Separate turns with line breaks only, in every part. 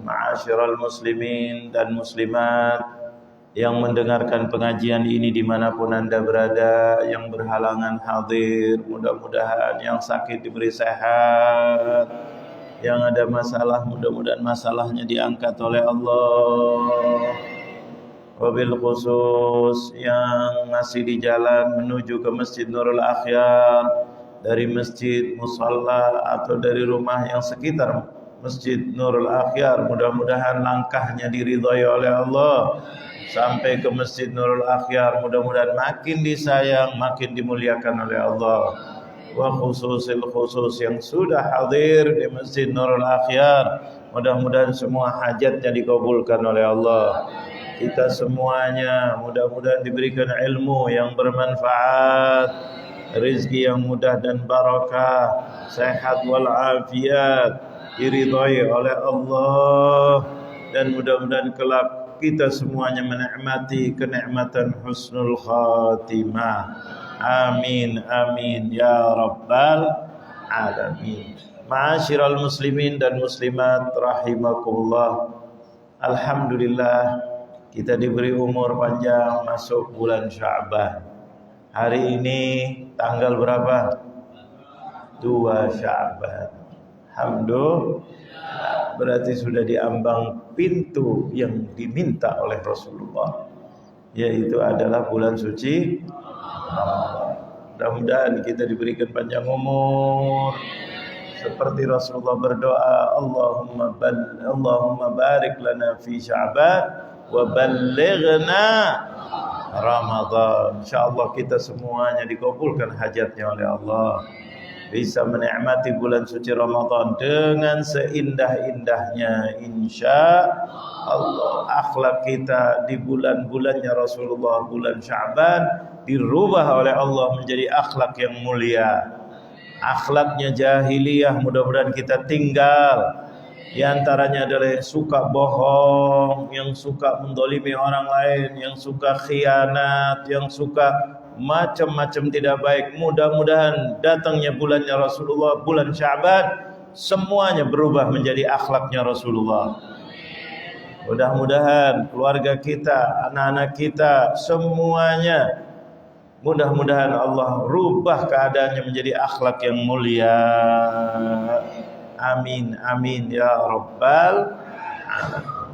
ma'asyiral muslimin dan muslimat yang mendengarkan pengajian ini dimanapun Anda berada, yang berhalangan hadir, mudah-mudahan yang sakit diberi sehat, yang ada masalah mudah-mudahan masalahnya diangkat oleh Allah. Wabil khusus yang masih di jalan menuju ke Masjid Nurul Akhyar, dari masjid musalla atau dari rumah yang sekitar Masjid Nurul Akhyar, mudah-mudahan langkahnya diridhai oleh Allah sampai ke Masjid Nurul Akhyar, mudah-mudahan makin disayang, makin dimuliakan oleh Allah. Wa khususil khusus yang sudah hadir di Masjid Nurul Akhyar, mudah-mudahan semua hajatnya dikabulkan oleh Allah. Kita semuanya mudah-mudahan diberikan ilmu yang bermanfaat, rezeki yang mudah dan barakah, sehat walafiat, diridhai oleh Allah, dan mudah-mudahan kelak kita semuanya menikmati kenikmatan husnul khatimah. Amin amin ya rabbal alamin. Ma'asyiral muslimin dan muslimat rahimakumullah. Alhamdulillah kita diberi umur panjang masuk bulan Sya'ban. Hari ini tanggal berapa? 2 Sya'ban. Alhamdulillah, berarti sudah diambang pintu yang diminta oleh Rasulullah, yaitu adalah bulan suci Ramadan. Mudah-mudahan kita diberikan panjang umur seperti Rasulullah berdoa, Allahumma barik lana fi Sya'ban wa ballighna Ramadan. Insyaallah kita semuanya dikabulkan hajatnya oleh Allah, bisa menikmati bulan suci Ramadan dengan seindah-indahnya insyaallah. Akhlak kita di bulan-bulannya Rasulullah, bulan Sya'ban, dirubah oleh Allah menjadi akhlak yang mulia. Akhlaknya jahiliyah mudah-mudahan kita tinggal. Di antaranya adalah yang suka bohong, yang suka mendolimi orang lain, yang suka khianat, yang suka macam-macam tidak baik. Mudah-mudahan datangnya bulannya Rasulullah, bulan Sya'ban, semuanya berubah menjadi akhlaknya Rasulullah. Mudah-mudahan keluarga kita, anak-anak kita, semuanya mudah-mudahan Allah rubah keadaannya menjadi akhlak yang mulia. Amin amin ya rabbal alamin.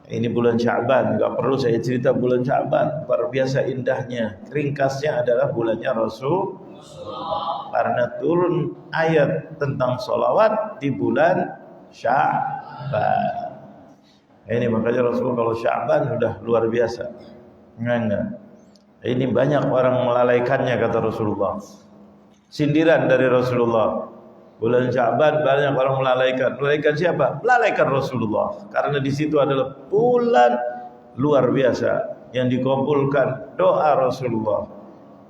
Ini bulan Sya'ban, enggak perlu saya cerita bulan Sya'ban, luar biasa indahnya. Ringkasnya adalah bulannya Rasul, karena turun ayat tentang sholawat di bulan Sya'ban. Ini makanya Rasul kalau Sya'ban sudah luar biasa. Enggak. Ini banyak orang melalaikannya kata Rasulullah. Sindiran dari Rasulullah. Bulan Sya'ban banyak orang melalaikan. Melalaikan siapa? Melalaikan Rasulullah. Karena di situ adalah bulan luar biasa yang dikabulkan doa Rasulullah.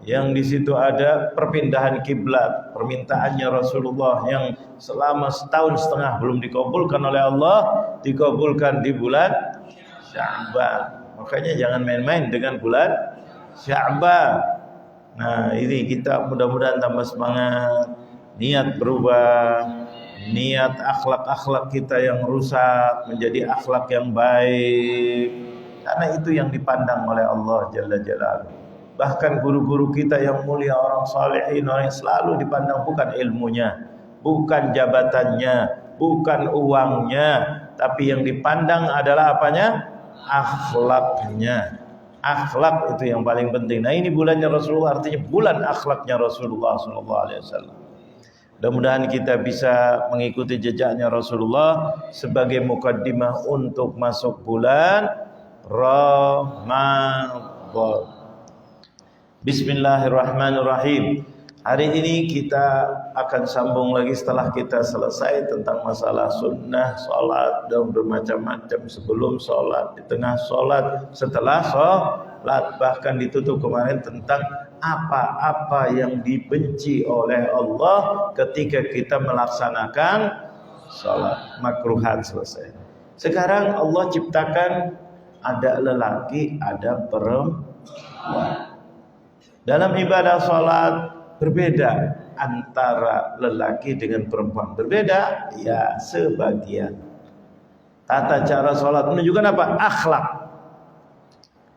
Yang di situ ada perpindahan kiblat, permintaannya Rasulullah yang selama setahun setengah belum dikabulkan oleh Allah, dikabulkan di bulan Sya'ban. Makanya jangan main-main dengan bulan Sya'ban. Nah, ini kita mudah-mudahan tambah semangat, niat berubah, niat akhlak-akhlak kita yang rusak menjadi akhlak yang baik, karena itu yang dipandang oleh Allah Jalla Jalaluhu. Bahkan guru-guru kita yang mulia, orang salihin, orang yang selalu dipandang bukan ilmunya, bukan jabatannya, bukan uangnya, tapi yang dipandang adalah apanya? Akhlaknya. Akhlak itu yang paling penting. Nah, ini bulannya Rasulullah, artinya bulan akhlaknya Rasulullah SAW. Mudah-mudahan kita bisa mengikuti jejaknya Rasulullah sebagai mukaddimah untuk masuk bulan Ramadan. Bismillahirrahmanirrahim. Hari ini kita akan sambung lagi setelah kita selesai tentang masalah sunnah, sholat dan bermacam-macam, sebelum sholat, di tengah sholat, setelah sholat. Bahkan ditutup kemarin tentang apa-apa yang dibenci oleh Allah ketika kita melaksanakan sholat. Makruhan selesai. Sekarang Allah ciptakan ada lelaki, ada perempuan. Dalam ibadah sholat berbeda antara lelaki dengan perempuan. Berbeda? Ya, sebagian. Tata cara sholat menunjukkan apa? Akhlak.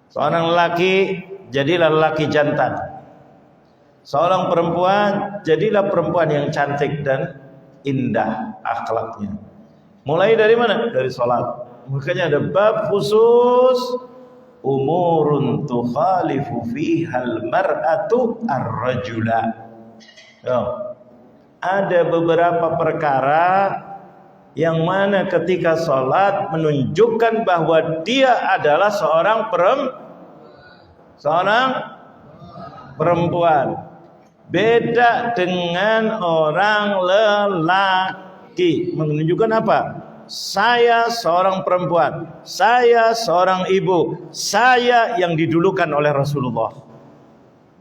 Seorang lelaki jadilah lelaki jantan. Seorang perempuan jadilah perempuan yang cantik dan indah akhlaknya. Mulai dari mana? Dari sholat. Makanya ada bab khusus umurun tukhalifu fihal mar'atu ar-rajula. Ada beberapa perkara yang mana ketika sholat menunjukkan bahwa dia adalah seorang perempuan. Beda dengan orang lelaki. Menunjukkan apa? Saya seorang perempuan, saya seorang ibu, saya yang didulukan oleh Rasulullah.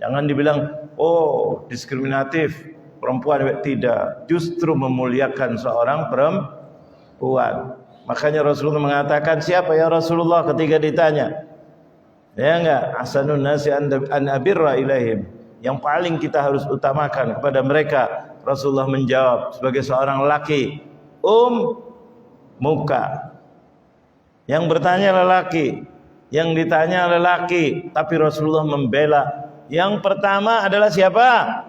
Jangan dibilang, oh diskriminatif, perempuan. Tidak, justru memuliakan seorang perempuan. Makanya Rasulullah mengatakan, siapa ya Rasulullah ketika ditanya? Ya enggak, asanun nasi an abirra ilaihim. Yang paling kita harus utamakan kepada mereka. Rasulullah menjawab sebagai seorang laki, muka. Yang bertanya lelaki, yang ditanya lelaki, tapi Rasulullah membela. Yang pertama adalah siapa?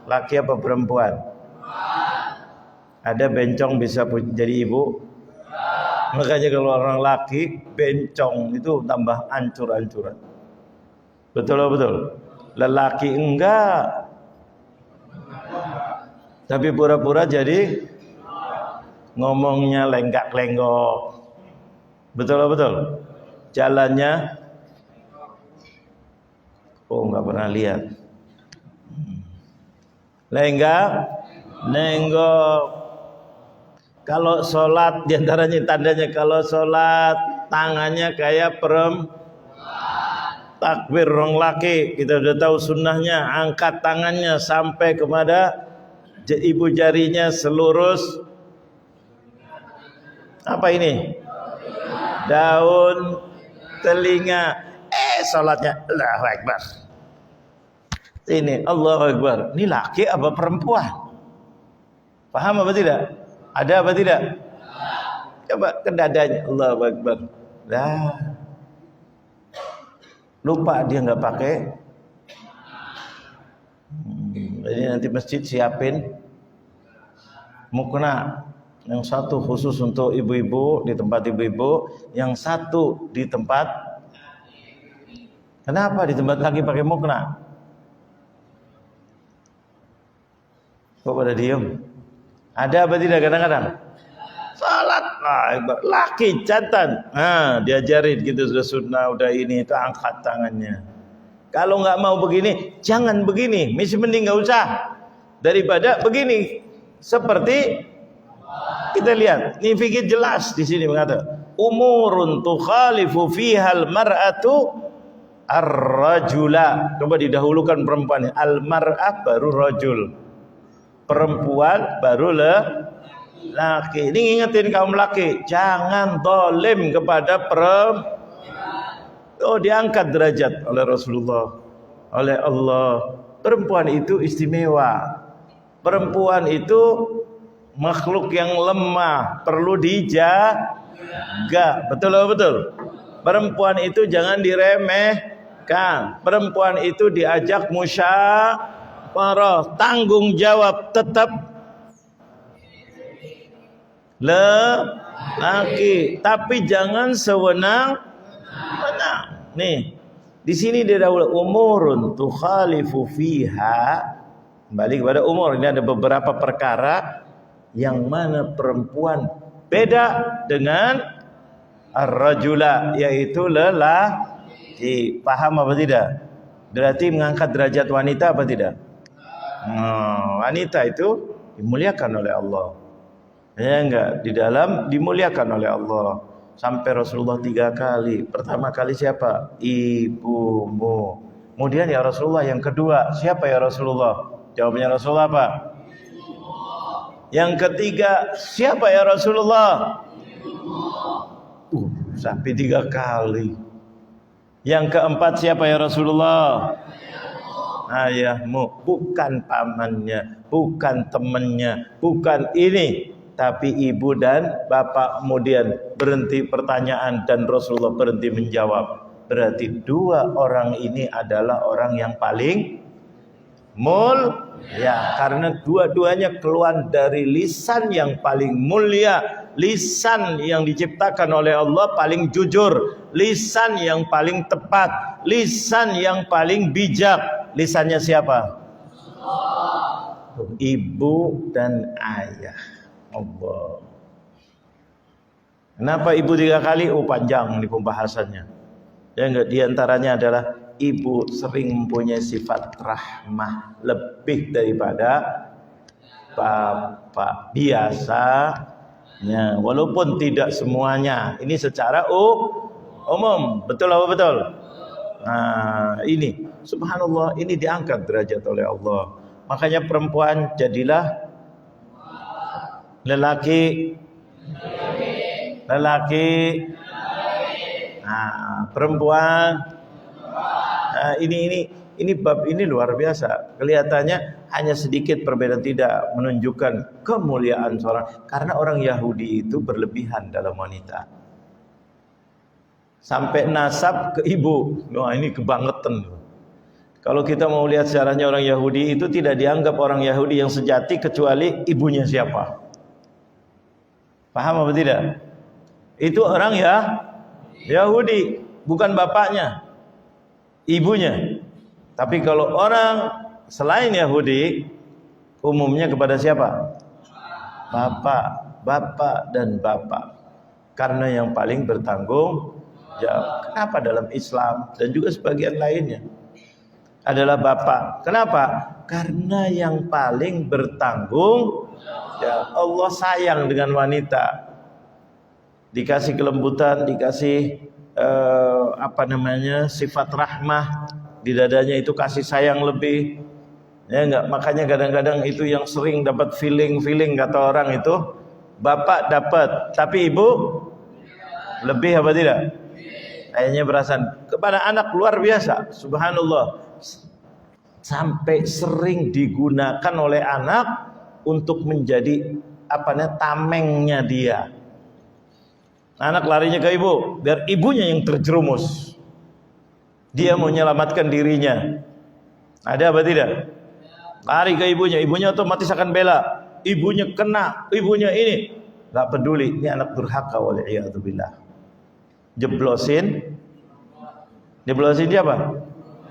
Laki apa perempuan? Ada bencong bisa jadi ibu? Makanya kalau orang laki bencong itu tambah ancur-ancuran. Betul. Lelaki enggak, tapi pura-pura jadi ngomongnya lenggak-lenggok. Betul. Jalannya enggak pernah lihat. Lenggak-lenggok. Kalau sholat, diantaranya tandanya kalau sholat tangannya kayak takbir orang laki, kita sudah tahu sunnahnya, angkat tangannya sampai kepada ibu jarinya selurus apa ini? Daun telinga. Salatnya Allahu Akbar. Ini Allahu Akbar. Ini laki apa perempuan? Paham apa tidak? Ada apa tidak? Coba ke dadanya Allahu Akbar. Lupa dia nggak pakai. Jadi nanti masjid siapin mukna. Yang satu khusus untuk ibu-ibu, di tempat ibu-ibu. Yang satu di tempat. Kenapa di tempat lagi pakai mukna? Kok pada diem? Ada apa tidak kadang-kadang? Salat laki jantan, diajarin gitu, sudah sunnah, udah ini, itu angkat tangannya. Kalau nggak mau begini, jangan begini, mending nggak usah daripada begini. Seperti kita lihat, ini fikih jelas di sini mengatakan, umurun tukhalifu fihal mar'atu ar-rajula. Coba didahulukan perempuan, al-mar'ah baru rajul, perempuan baru laki. Ini ingetin kaum laki, jangan zalim kepada perempuan. Diangkat derajat oleh Rasulullah, oleh Allah. Perempuan itu istimewa. Perempuan itu makhluk yang lemah, perlu dijaga. Betul. Perempuan itu jangan diremehkan. Perempuan itu diajak musyawarah, tanggung jawab tetap laki, tapi jangan sewenang-wenang. Nih, di sini dia dahulu umurun tukhalifu fiha. Kembali kepada umur, ini ada beberapa perkara yang mana perempuan beda dengan ar-rajula, yaitu lelaki. Paham apa tidak? Berarti mengangkat derajat wanita apa tidak? Wanita itu dimuliakan oleh Allah. Ya enggak, di dalam dimuliakan oleh Allah. Sampai Rasulullah 3 kali. Pertama kali siapa? Ibumu. Kemudian ya Rasulullah yang kedua, siapa ya Rasulullah? Jawabnya Rasulullah apa? Yang ketiga, siapa ya Rasulullah? Sampai 3 kali. Yang keempat siapa ya Rasulullah? Ayahmu, bukan pamannya, bukan temannya, bukan ini. tapi ibu dan bapak kemudian berhenti pertanyaan dan Rasulullah berhenti menjawab. Berarti dua orang ini adalah orang yang paling mulia, karena dua-duanya keluar dari lisan yang paling mulia, lisan yang diciptakan oleh Allah paling jujur, lisan yang paling tepat, lisan yang paling bijak. Lisannya siapa? Ibu dan ayah. Allah. Kenapa ibu 3 kali? Oh, panjang nih pembahasannya. Ya enggak, diantaranya adalah ibu sering mempunyai sifat rahmah lebih daripada bapak biasanya, walaupun tidak semuanya. Ini secara umum. Betul apa betul? Nah, ini subhanallah, ini diangkat derajat oleh Allah. Makanya perempuan jadilah lelaki. Nah, perempuan. Nah, ini bab ini luar biasa. Kelihatannya hanya sedikit perbedaan, tidak menunjukkan kemuliaan seorang. Karena orang Yahudi itu berlebihan dalam wanita. Sampai nasab ke ibu. Wah, ini kebangetan. Kalau kita mau lihat sejarahnya orang Yahudi itu tidak dianggap orang Yahudi yang sejati kecuali ibunya siapa. Paham apa tidak? Itu orang Yahudi, bukan bapaknya, ibunya. Tapi kalau orang selain Yahudi, umumnya kepada siapa? Bapak dan bapak. Karena yang paling bertanggung jawab. Kenapa dalam Islam dan juga sebagian lainnya adalah bapak? Kenapa? Karena yang paling bertanggung jawab. Allah sayang dengan wanita. Dikasih kelembutan, dikasih sifat rahmah di dadanya, itu kasih sayang lebih. Ya enggak, makanya kadang-kadang itu yang sering dapat feeling kata orang itu bapak dapat, tapi ibu lebih apa tidak? Kayaknya perasaan kepada anak luar biasa, subhanallah. Sampai sering digunakan oleh anak untuk menjadi tamengnya dia. Anak larinya ke ibu, biar ibunya yang terjerumus. Dia mau menyelamatkan dirinya. Ada apa tidak? Lari ke ibunya otomatis akan bela. Ibunya kena, ibunya ini. Gak peduli, ini anak durhaka wal'iyadzubillah. Jeblosin dia apa?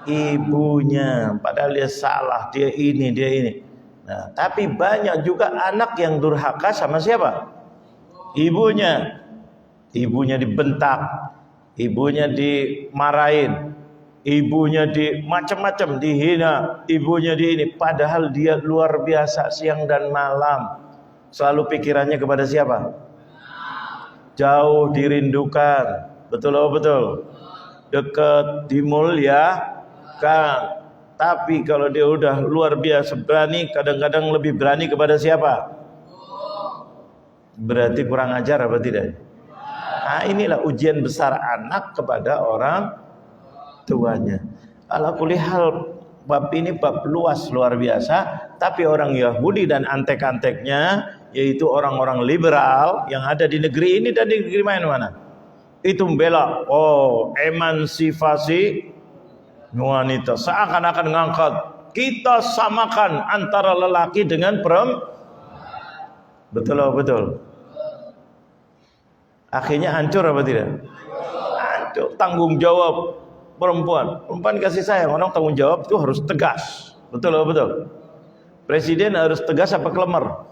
Ibunya. Padahal dia salah, dia ini. Nah, tapi banyak juga anak yang durhaka sama siapa? Ibunya. Ibunya dibentak, ibunya dimarahin, ibunya di macam-macam, dihina, ibunya di ini. Padahal dia luar biasa siang dan malam. Selalu pikirannya kepada siapa? Jauh dirindukan. Betul atau betul? Dekat dimuliakan. Tapi kalau dia udah luar biasa berani, kadang-kadang lebih berani kepada siapa? Berarti kurang ajar apa tidak? Nah, inilah ujian besar anak kepada orang tuanya. Ala kulli hal, bab ini bab luas luar biasa. Tapi orang Yahudi dan antek-anteknya, yaitu orang-orang liberal yang ada di negeri ini dan di negeri mana-mana, itu membela emansipasi wanita, seakan-akan ngangkat, kita samakan antara lelaki dengan perempuan. Betul. Akhirnya hancur apa tidak? Hancur. Tanggung jawab perempuan kasih sayang. Orang tanggung jawab itu harus tegas. Betul. Presiden harus tegas apa klemer?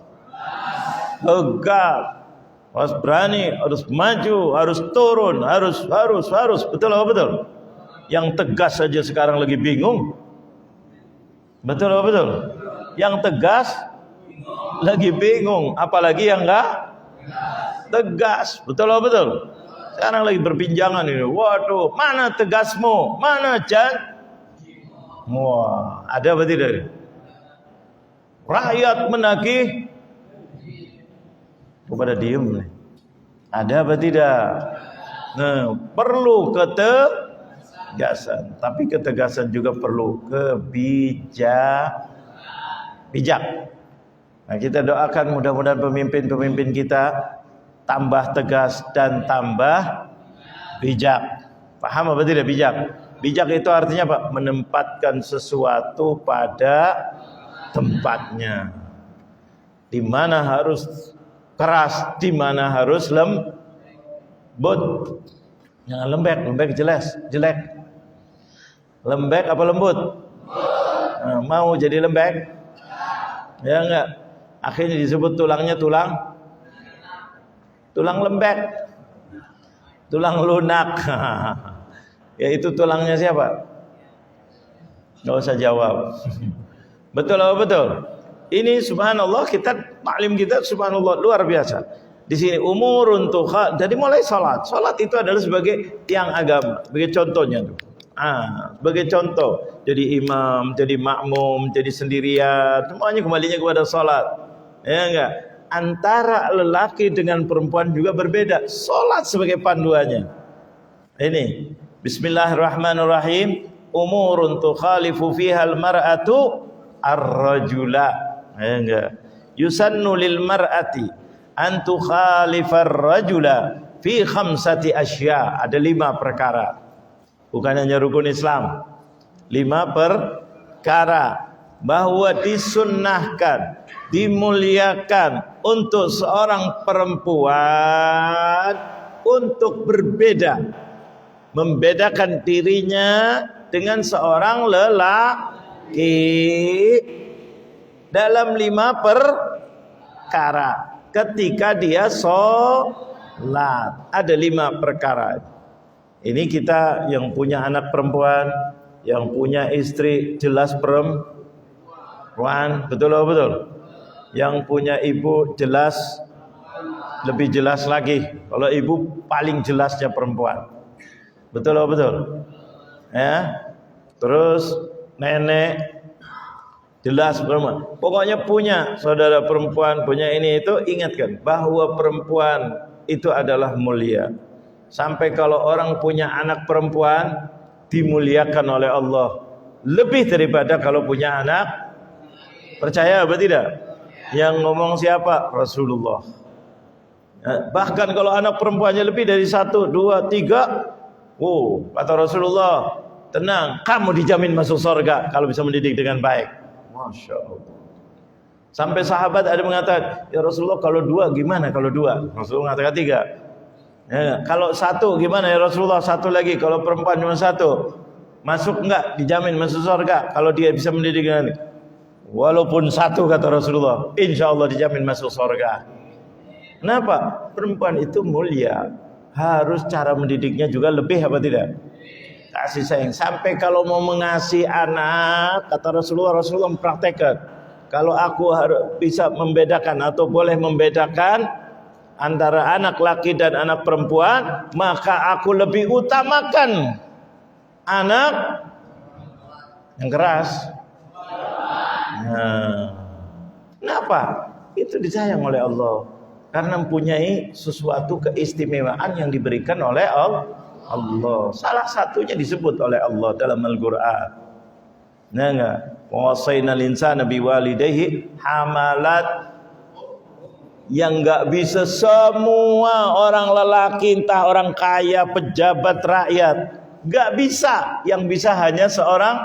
Tegas. Harus berani, harus maju, harus turun, harus. Betul. Yang tegas saja sekarang lagi bingung. Betul. Yang tegas lagi bingung, apalagi yang enggak tegas. Betul. Sekarang lagi berbincangan ini. Waduh, mana tegasmu? Mana wah, ada apa tidak? Rakyat menagih kepada diem nih. Ada apa tidak? Nah, perlu ketegasan, tapi ketegasan juga perlu bijak. Nah, kita doakan mudah-mudahan pemimpin-pemimpin kita tambah tegas dan tambah bijak. Paham apa tidak bijak? Bijak itu artinya apa? Menempatkan sesuatu pada tempatnya. Di mana harus keras, di mana harus lembut. Jangan lembek, lembek jelek. Lembek apa lembut? Nah, mau jadi lembek? Ya enggak. Akhirnya disebut tulangnya tulang lembek, tulang lunak. Yaitu tulangnya siapa? Nggak usah jawab. Betul apa betul? Ini subhanallah, taklim kita subhanallah luar biasa. Di sini umurun tuha, jadi mulai salat. Salat itu adalah sebagai tiang agama, sebagai contohnya tuh. Sebagai contoh, jadi imam, jadi makmum, jadi sendirian, semuanya kembalinya kepada salat. Ya enggak? Antara lelaki dengan perempuan juga berbeda. Salat sebagai panduannya. Ini bismillahirrahmanirrahim. Umurun tukhalifu fiha al-mar'atu ar-rajula. Ya enggak? Yusannu lil mar'ati an tukhalifa ar-rajula fi khamsati asya. Ada 5 perkara. Bukan hanya rukun Islam. 5 perkara bahwa disunnahkan, dimuliakan untuk seorang perempuan untuk berbeda, membedakan dirinya dengan seorang lelaki dalam 5 perkara ketika dia sholat. Ada 5 perkara. Ini kita yang punya anak perempuan, yang punya istri jelas perempuan, betul atau betul? Yang punya ibu jelas, lebih jelas lagi. Kalau ibu paling jelasnya perempuan, betul atau betul? Ya. Terus nenek jelas perempuan. Pokoknya punya saudara perempuan, punya ini itu, ingatkan bahwa perempuan itu adalah mulia. Sampai kalau orang punya anak perempuan dimuliakan oleh Allah lebih daripada kalau punya anak. Percaya apa tidak? Yang ngomong siapa? Rasulullah. Bahkan kalau anak perempuannya lebih dari 1, 2, 3, kata Rasulullah, tenang, kamu dijamin masuk surga kalau bisa mendidik dengan baik. Masya Allah. Sampai sahabat ada mengatakan, ya Rasulullah kalau 2 gimana kalau 2? Rasulullah mengatakan 3. Ya, kalau 1 gimana ya Rasulullah? 1 lagi, kalau perempuan cuma 1, masuk enggak? Dijamin masuk surga kalau dia bisa mendidik dengan, walaupun 1 kata Rasulullah, insya Allah dijamin masuk surga. Kenapa? Perempuan itu mulia, harus cara mendidiknya juga lebih apa tidak? Kasih sayang. Sampai kalau mau mengasihi anak, kata Rasulullah mempraktekkan, kalau aku harus bisa membedakan atau boleh membedakan antara anak laki dan anak perempuan, maka aku lebih utamakan anak yang keras. Kenapa? Itu disayang oleh Allah karena mempunyai sesuatu keistimewaan yang diberikan oleh Allah. Salah satunya disebut oleh Allah dalam Al-Qur'an. Nah, enggak? Wasainal insana biwalidayhi hamalat. Yang enggak bisa semua orang lelaki, entah orang kaya, pejabat, rakyat, enggak bisa. Yang bisa hanya seorang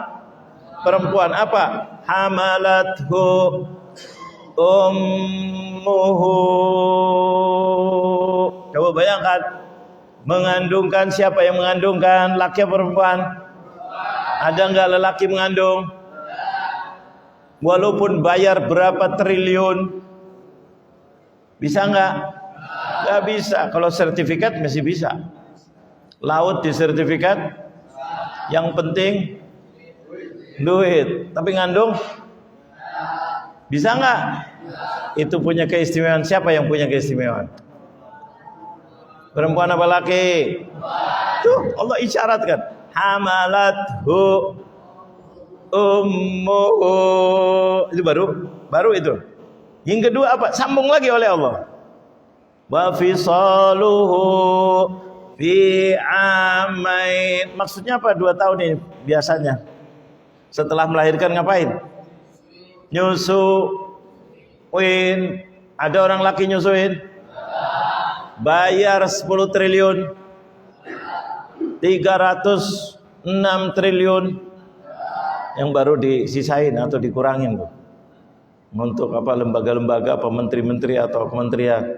perempuan. Apa? Hamalathu ummuhu. Coba bayangkan, mengandungkan, siapa yang mengandungkan? Laki atau perempuan? Ada enggak lelaki mengandung? Walaupun bayar berapa triliun, bisa enggak? Enggak bisa. Kalau sertifikat masih bisa. Laut di sertifikat, yang penting duit. Tapi ngandung bisa enggak? Itu punya keistimewaan. Siapa yang punya keistimewaan? Perempuan apa laki? Tuh Allah isyaratkan, hamalathu ummuhu. Itu baru itu. Yang kedua apa? Sambung lagi oleh Allah. Wa fisaluhu fi amain. Maksudnya apa 2 tahun ini biasanya? Setelah melahirkan ngapain? Nyusu. Win, ada orang laki nyusuin? Bayar 10 triliun, 306 triliun yang baru disisain atau dikurangin tuh. Untuk apa, lembaga-lembaga, apa menteri-menteri atau kementerian.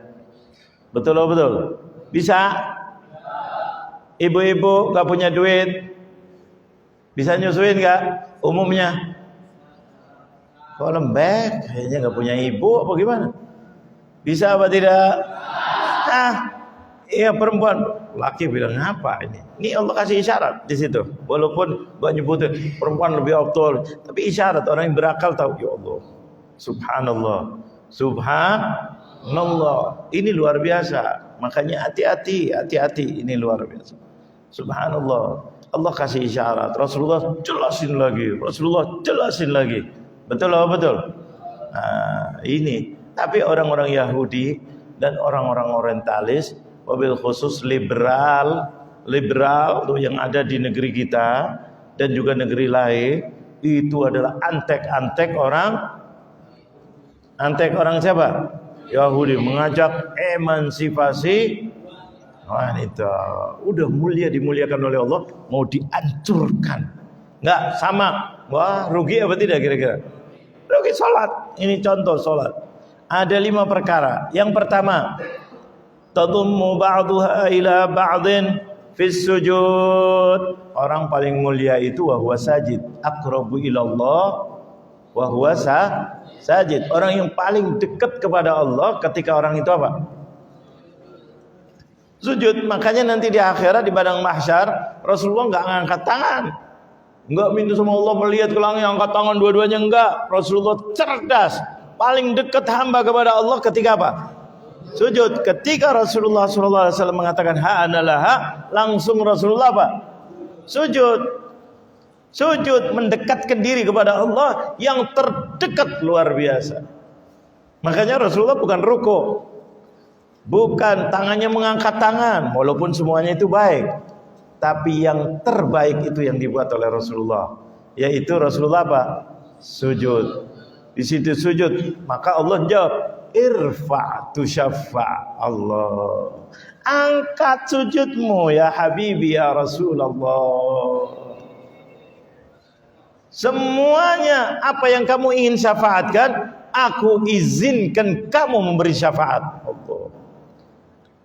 Betul loh, betul. Bisa? Ibu-ibu gak punya duit, bisa nyusuin gak? Umumnya kok lembek, kayaknya gak punya ibu apa gimana? Bisa apa tidak? Iya perempuan, laki bilang apa ini? Ini Allah kasih isyarat di situ. Walaupun gak nyebutin perempuan lebih afdal, tapi isyarat, orang yang berakal tahu. Ya Allah, subhanallah, subhanallah, ini luar biasa. Makanya hati-hati, hati-hati, ini luar biasa. Subhanallah, Allah kasih isyarat, Rasulullah jelasin lagi, Rasulullah jelasin lagi. Betul apa betul? Nah, ini. Tapi orang-orang Yahudi dan orang-orang orientalis, wabil khusus liberal tuh yang ada di negeri kita dan juga negeri lain, itu adalah antek orang siapa? Yahudi, mengajak emansipasi wanita. Udah mulia, dimuliakan oleh Allah, mau dihancurkan. Enggak sama. Wah, rugi apa tidak kira-kira? Rugi salat. Ini contoh salat. Ada 5 perkara. Yang pertama, tadummu ba'duha ila ba'din fis sujud. Orang paling mulia itu wa huwa sajid. Aqrabu ilallah wa huwa sajid. Orang yang paling dekat kepada Allah ketika orang itu apa? Sujud. Makanya nanti di akhirat, di padang mahsyar, Rasulullah enggak ngangkat tangan, enggak minta sama Allah melihat ke langit angkat tangan dua-duanya, enggak. Rasulullah cerdas, paling dekat hamba kepada Allah ketika apa? Sujud. Ketika Rasulullah SAW mengatakan ha'analaha, langsung Rasulullah apa? Sujud. Sujud, mendekatkan diri kepada Allah yang terdekat luar biasa. Makanya Rasulullah bukan ruku, bukan tangannya mengangkat tangan, walaupun semuanya itu baik, tapi yang terbaik itu yang dibuat oleh Rasulullah, yaitu Rasulullah apa? Sujud. Di situ sujud, maka Allah jawab, irfa' tusyaffa. Allah, angkat sujudmu ya Habibi ya Rasulullah. Semuanya apa yang kamu ingin syafaatkan, aku izinkan kamu memberi syafaat. Allah,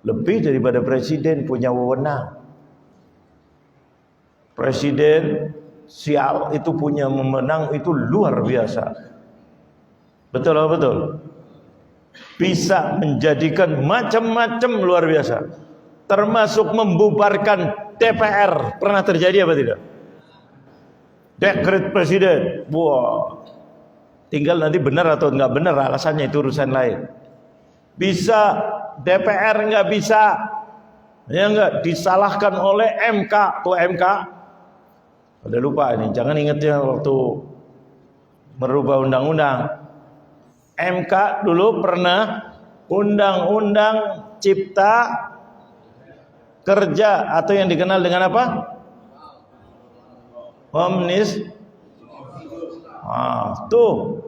lebih daripada presiden punya wewenang. Presiden sial itu punya wewenang itu luar biasa. Betul atau betul? Bisa menjadikan macam-macam luar biasa. Termasuk membubarkan DPR. Pernah terjadi apa tidak? Dekret presiden. Wah. Tinggal nanti benar atau enggak benar, alasannya itu urusan lain. Bisa, DPR enggak bisa. Ya enggak, disalahkan oleh MK. Tuh MK. Udah lupa ini, jangan ingatnya waktu merubah undang-undang. MK dulu pernah undang-undang cipta kerja atau yang dikenal dengan apa? Omnis. Tuh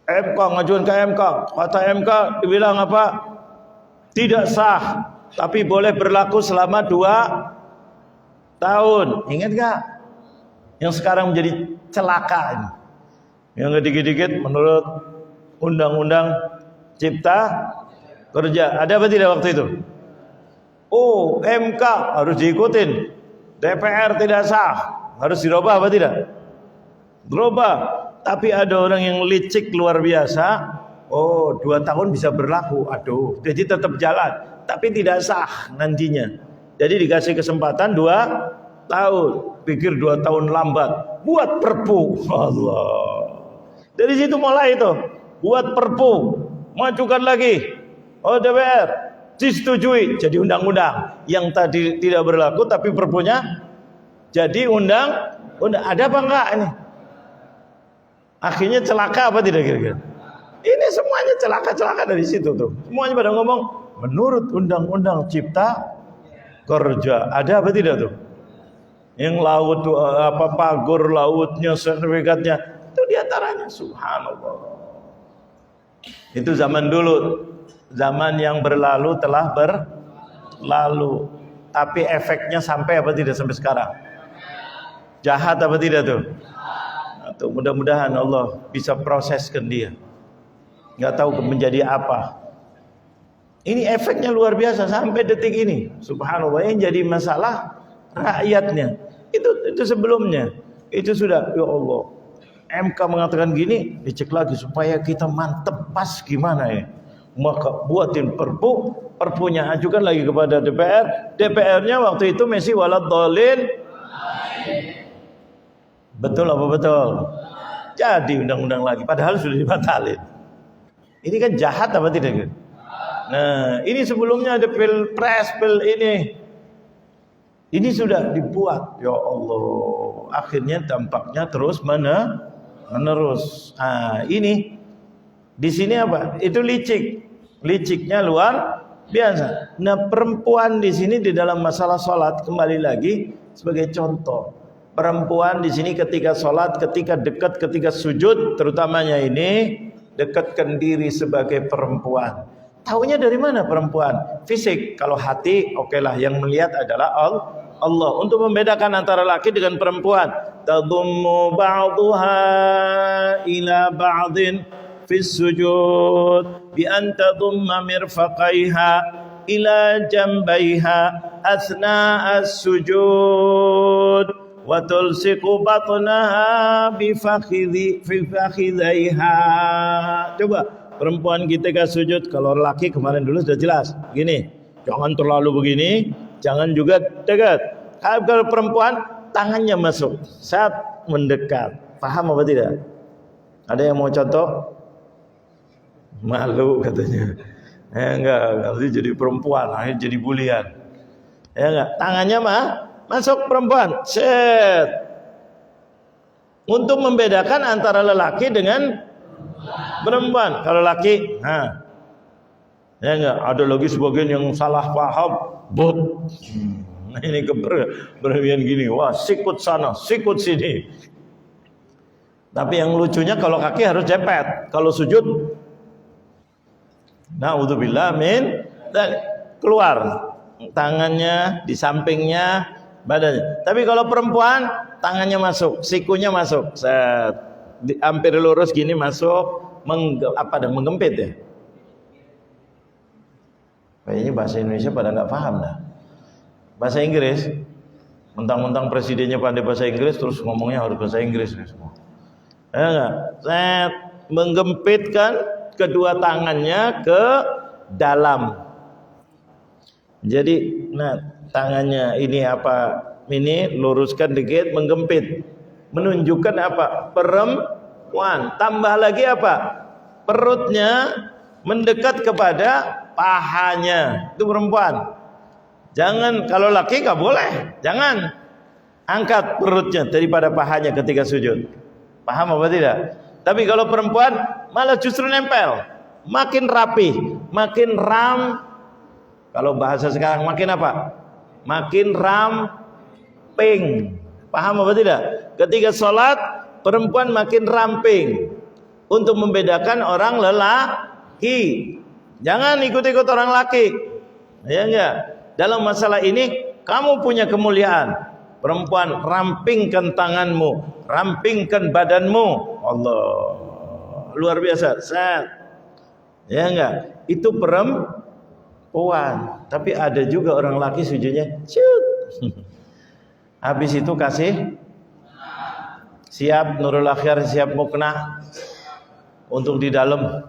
MK ngajuin ke MK, kata MK dibilang apa? Tidak sah, tapi boleh berlaku selama 2 tahun. Ingat gak? Yang sekarang menjadi celaka ini. Yang dikit-dikit menurut undang-undang cipta kerja. Ada apa tidak waktu itu? Oh, MK harus diikutin. DPR tidak sah, harus dirubah apa tidak? Dirubah. Tapi ada orang yang licik luar biasa. Oh, 2 tahun bisa berlaku. Aduh, jadi tetap jalan, tapi tidak sah nantinya. Jadi dikasih kesempatan 2 tahun. Pikir 2 tahun lambat, buat perpu. Allah. Dari situ mulai itu, buat perpu, majukan lagi. Oh, DPR disetujui, jadi undang-undang. Yang tadi tidak berlaku, tapi perpunya jadi undang. Ada apa enggak ini? Akhirnya celaka apa tidak kira-kira? Ini semuanya celaka-celaka dari situ tuh. Semuanya pada ngomong menurut undang-undang cipta kerja. Ada apa tidak tuh? Yang laut tuh, apa pagur lautnya, sertifikatnya itu diantaranya. Subhanallah. Itu zaman dulu. Zaman yang berlalu telah berlalu. Tapi efeknya sampai apa tidak sampai sekarang? Jahat apa tidak tuh? Tuh, mudah-mudahan Allah bisa proseskan dia. Nggak tahu menjadi apa. Ini efeknya luar biasa sampai detik ini. Subhanallah, yang jadi masalah rakyatnya. Itu sebelumnya. Itu sudah, ya Allah. MK mengatakan gini, dicek lagi supaya kita mantep pas gimana ya. Maka buatin perpunya ajukan lagi kepada DPR. DPR-nya waktu itu masih waladhdallin. Betul apa betul? Jadi undang-undang lagi, padahal sudah dibatalin. Ini kan jahat apa tidak? Nah, ini sebelumnya ada pilpres, ini sudah dibuat. Ya Allah, akhirnya dampaknya terus menerus. Nah, ini di sini apa? Itu liciknya luar biasa. Nah, perempuan di sini di dalam masalah sholat kembali lagi sebagai contoh. Perempuan di sini ketika sholat, ketika dekat, ketika sujud, terutamanya ini dekatkan diri sebagai perempuan. Taunya dari mana perempuan? Fisik. Kalau hati, okelah, yang melihat adalah Allah. Untuk membedakan antara laki dengan perempuan, tadummu ba'duha ila ba'din fis sujud bi an tadumma mirfaqaiha ila jambaiha asna as-sujud wa tulsiqu batnaha bi fakhidhiha. Coba perempuan ketika sujud, kalau laki kemarin dulu sudah jelas gini, jangan terlalu begini, jangan juga dekat. Kalau perempuan tangannya masuk saat mendekat. Paham apa tidak? Ada yang mau contoh? Malu katanya. Enggak, nanti jadi perempuan, akhirnya jadi bulian. Ya enggak? Tangannya masuk perempuan. Set. Untuk membedakan antara lelaki dengan perempuan. Kalau laki, ya enggak, ada lagi sebagian yang salah paham, ini berlebihan gini, wah sikut sana, sikut sini. Tapi yang lucunya kalau kaki harus jepet, kalau sujud, naudzubillah min, dan keluar tangannya di sampingnya badannya. Tapi kalau perempuan tangannya masuk, sikunya masuk, hampir lurus gini masuk, menggempit ya. Kayaknya bahasa Indonesia pada nggak paham dah. Bahasa Inggris, mentang-mentang presidennya pandai bahasa Inggris, terus ngomongnya harus bahasa Inggris semua. Ya nggak? Set, menggempitkan kedua tangannya ke dalam. Jadi, tangannya ini apa? Ini luruskan dikit, menggempit. Menunjukkan apa? Perempuan. Tambah lagi apa? Perutnya mendekat kepada pahanya. Itu perempuan. Jangan, kalau laki nggak boleh. Jangan angkat perutnya daripada pahanya ketika sujud. Paham apa tidak? Tapi kalau perempuan malah justru nempel. Makin rapi, makin kalau bahasa sekarang makin apa? Makin ramping. Paham apa tidak? Ketika sholat, perempuan makin ramping untuk membedakan orang lelaki. Jangan ikut-ikut orang laki. Ya enggak? Dalam masalah ini kamu punya kemuliaan. Perempuan, rampingkan tanganmu, rampingkan badanmu. Allah, luar biasa. Ya enggak? Itu perempuan. Tapi ada juga orang laki sujudnya cut. Habis itu kasih siap Nurul Akhyar, siap mukna untuk di dalam.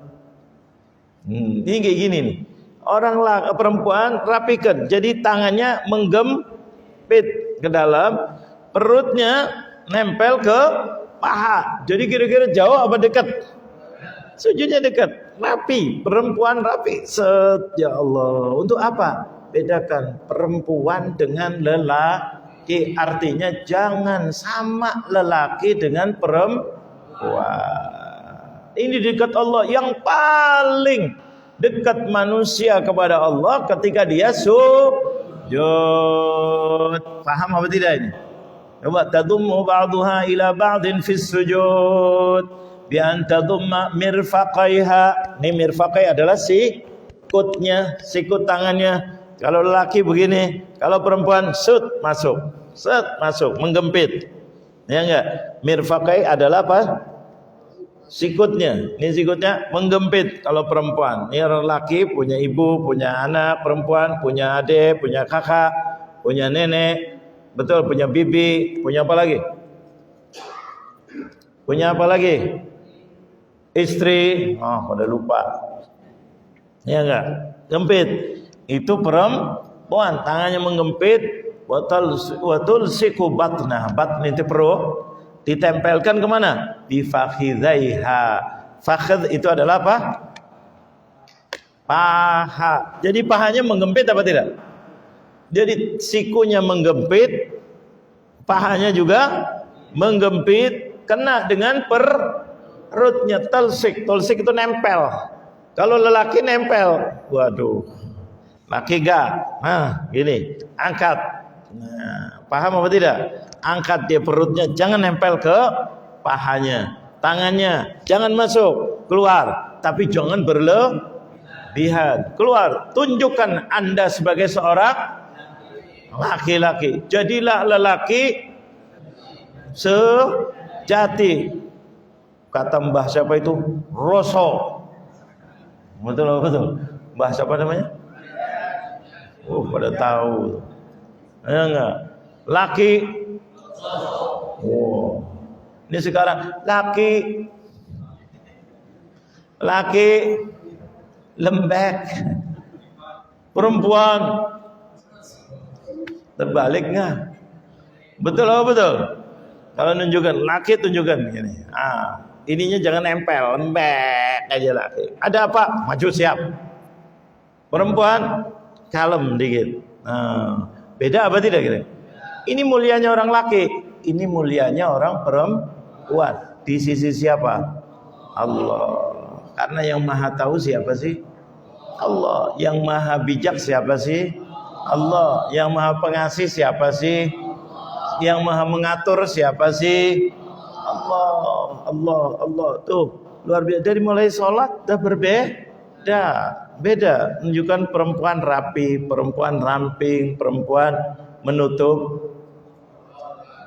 Ini kayak gini nih. Orang perempuan rapikan, jadi tangannya menggempit ke dalam, perutnya nempel ke paha. Jadi kira-kira jauh apa dekat? Sujudnya dekat, rapi. Perempuan rapi. Ya Allah. Untuk apa? Bedakan perempuan dengan lelaki. Artinya jangan sama lelaki dengan perempuan. Ini dekat Allah, yang paling dekat manusia kepada Allah ketika dia sujud. Paham apa tidak ini? Coba tadummu ba'duha ila ba'din fis sujud bi antadumma mirfaqaiha. Ini mirfaqai adalah sikutnya, sikut tangannya. Kalau lelaki begini, kalau perempuan masuk, menggempit. Ya enggak? Mirfaqai adalah apa? Sikutnya. Ini sikutnya menggempit kalau perempuan. Ini lelaki punya ibu, punya anak, perempuan punya adik, punya kakak, punya nenek, betul, punya bibi, punya apa lagi? Punya apa lagi? Istri. Oh, pada lupa. Ya enggak? Gempit. Itu perempuan, tangannya menggempit, watul siku batnah. Batn itu perut, ditempelkan kemana? Di fakhidaiha. Fakhid itu adalah apa? Paha. Jadi pahanya menggempit apa tidak? Jadi sikunya menggempit, pahanya juga menggempit, kena dengan perutnya. Talsik itu nempel. Kalau lelaki nempel, waduh. Laki gak? Nah, gini, angkat. Nah, paham apa tidak? Angkat dia perutnya, jangan nempel ke pahanya. Tangannya jangan masuk, keluar, tapi jangan berlebihan. Keluar, tunjukkan Anda sebagai seorang laki-laki. Jadilah lelaki sejati. Kata mbah siapa itu? Roso. Betul. Mbah siapa namanya? Pada tahu. Ya enggak? Laki. Ini sekarang laki lembek. Perempuan terbalik enggak? Betul apa betul? Kalau nunjukkan laki, tunjukkan begini. Ininya jangan nempel, lembek aja laki. Ada apa? Maju siap. Perempuan kalem dikit. Beda apa tidak kira? Ini mulianya orang laki, ini mulianya orang perempuan. Di sisi siapa? Allah. Karena yang maha tahu siapa sih? Allah. Yang maha bijak siapa sih? Allah. Yang maha pengasih siapa sih? Yang maha mengatur siapa sih? Allah. Tuh, luar biasa. Dari mulai sholat dah beda. Menunjukkan perempuan rapi, perempuan ramping, perempuan menutup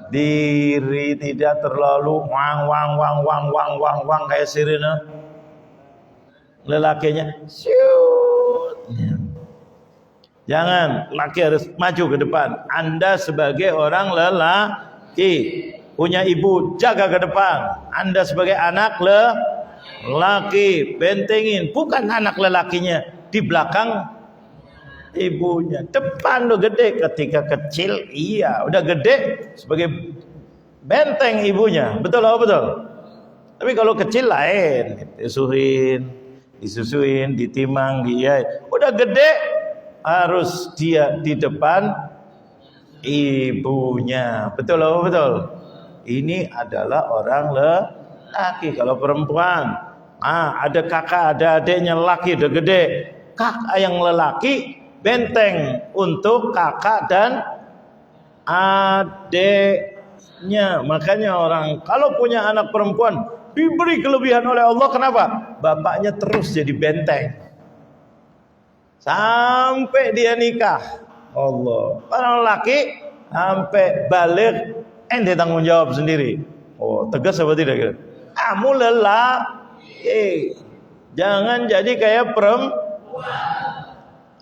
diri, tidak terlalu wang kayak sirine. Lelakinya syut. Jangan, laki harus maju ke depan. Anda sebagai orang lelaki punya ibu, jaga ke depan. Anda sebagai anak lelaki, bentengin. Bukan anak lelakinya di belakang ibunya. Depan lo gede. Ketika kecil, iya. Udah gede sebagai benteng ibunya. Betul apa betul? Tapi kalau kecil lain. Disusuin, ditimang, dia. Udah gede, harus dia di depan ibunya. Betul apa betul? Ini adalah orang lelaki. Kalau perempuan, ada kakak, ada adiknya lelaki udah gede. Kakak yang lelaki benteng untuk kakak dan adiknya. Makanya orang kalau punya anak perempuan diberi kelebihan oleh Allah. Kenapa? Bapaknya terus jadi benteng sampai dia nikah. Allah. Kalau lelaki sampai balik ente tanggung jawab sendiri. Tegas apa tidak gitu? Kamu lelaki, jangan jadi kayak perempuan.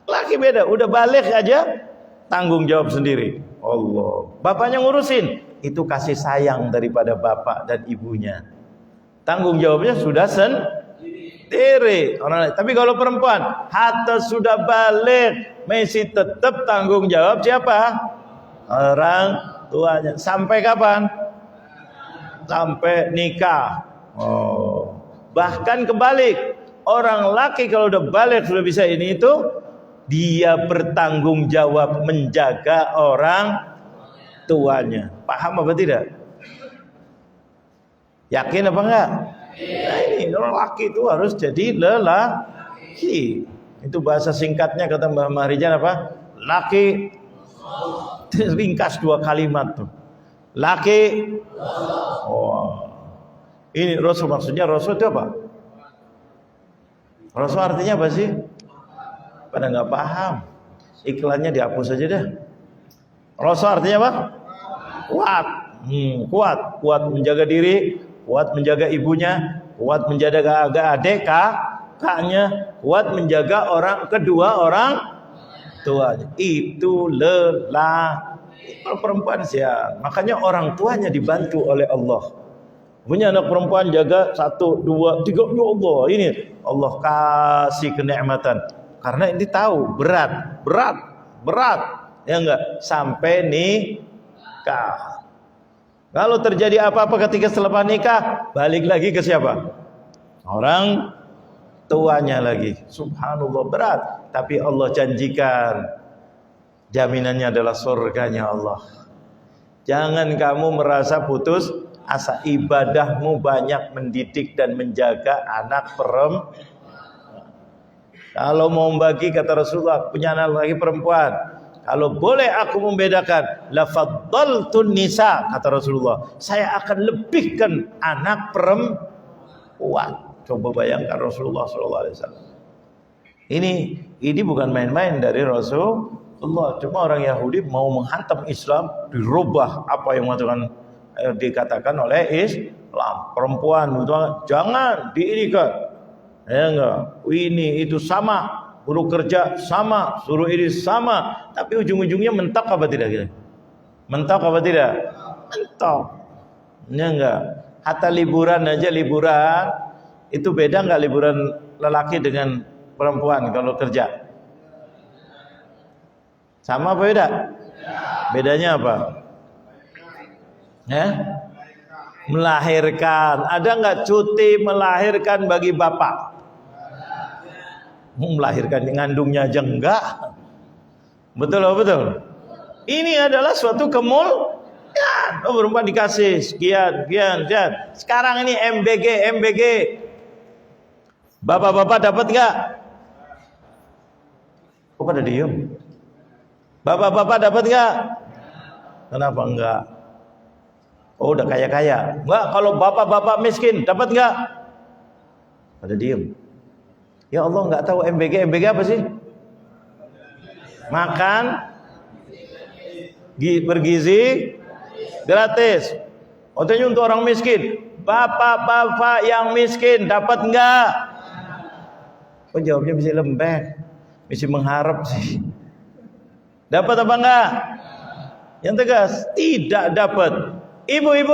Laki beda, udah balik aja tanggung jawab sendiri. Allah. Bapaknya ngurusin, itu kasih sayang daripada bapak dan ibunya. Tanggung jawabnya sudah sendiri. Tapi kalau perempuan hatta sudah balik, masih tetap tanggung jawab siapa? Orang tuanya. Sampai kapan? Sampai nikah. Bahkan kebalik, orang laki kalau udah balik sudah bisa ini itu, dia bertanggung jawab menjaga orang tuanya. Paham apa tidak? Yakin apa enggak? Nah, ini orang laki itu harus jadi lelaki. Itu bahasa singkatnya kata Mbak Marijan apa? Laki. Ringkas 2 kalimat tuh. Laki. Ini Rasul, maksudnya Rasul itu apa? Rasul artinya apa sih? Pada nggak paham. Iklannya dihapus aja deh. Rasul artinya apa? Kuat. Kuat menjaga diri, kuat menjaga ibunya, kuat menjaga adik kakaknya, kuat menjaga kedua orang tuanya. Itu lelah. Perempuan siap. Makanya orang tuanya dibantu oleh Allah. Punya anak perempuan jaga 1, 2, 3, ya Allah, ini Allah kasih kenikmatan. Karena ini tahu berat, ya enggak, sampai nikah. Kalau terjadi apa-apa ketika selepas nikah, balik lagi ke siapa? Orang tuanya lagi. Subhanallah, berat. Tapi Allah janjikan, jaminannya adalah surganya Allah. Jangan kamu merasa putus asa. Ibadahmu banyak mendidik dan menjaga anak perempuan. Kalau mau bagi, kata Rasulullah, punya anak lagi perempuan, kalau boleh aku membedakan, la faddaltun nisa, kata Rasulullah, saya akan lebihkan anak perempuan. Coba bayangkan Rasulullah SAW. Ini bukan main-main dari Rasulullah. Cuma orang Yahudi mau menghantam Islam, dirubah apa yang dikatakan oleh Islam. Perempuan jangan diinikan. Ya enggak, ini itu sama, suruh kerja sama, suruh ini sama, tapi ujung-ujungnya mentok apa tidak gitu? Mentok apa tidak? Mentok. Ya enggak. Hatta liburan aja, liburan itu beda enggak liburan lelaki dengan perempuan kalau kerja? Sama apa beda? Bedanya apa? Ya? Melahirkan. Ada enggak cuti melahirkan bagi bapak? Melahirkan, ngandungnya aja enggak. Betul. Ini adalah suatu kemuliaan. Perempuan dikasih sekian. Sekarang ini MBG. Bapak-bapak dapat enggak? Kok pada diem? Bapak-bapak dapat enggak? Kenapa enggak? Oh, udah kaya-kaya. Enggak, kalau bapak-bapak miskin dapat enggak? Pada diem. Ya Allah, enggak tahu MBG apa sih? Makan bergizi gratis. Artinya untuk orang miskin. Bapak-bapak yang miskin dapat enggak? Oh, jawabnya bisa lembek, bisa mengharap sih. Dapat apa enggak? Yang tegas, tidak dapat. Ibu-ibu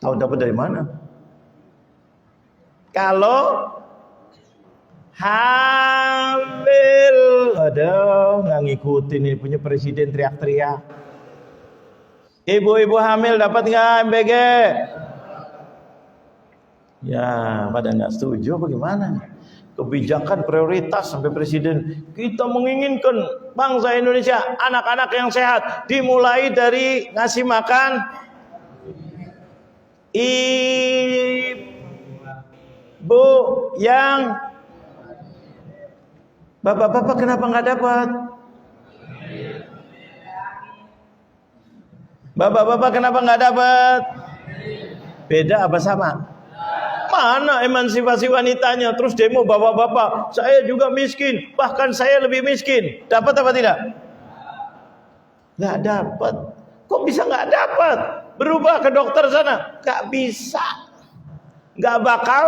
tahu dapat dari mana? Kalau hamil, aduh, nggak ngikutin, ini punya presiden teriak-teriak. Ibu-ibu hamil dapat nggak MBG? Ya, pada nggak setuju bagaimana? Kebijakan prioritas sampai presiden, kita menginginkan bangsa Indonesia anak-anak yang sehat, dimulai dari ngasih makan ibu yang bapak-bapak kenapa nggak dapat? Bapak-bapak kenapa nggak dapat? Beda apa sama? Mana emansipasi wanitanya? Terus demo bapak-bapak, saya juga miskin, bahkan saya lebih miskin. Dapat apa tidak? Nggak dapat. Kok bisa nggak dapat? Berubah ke dokter sana, nggak bisa, nggak bakal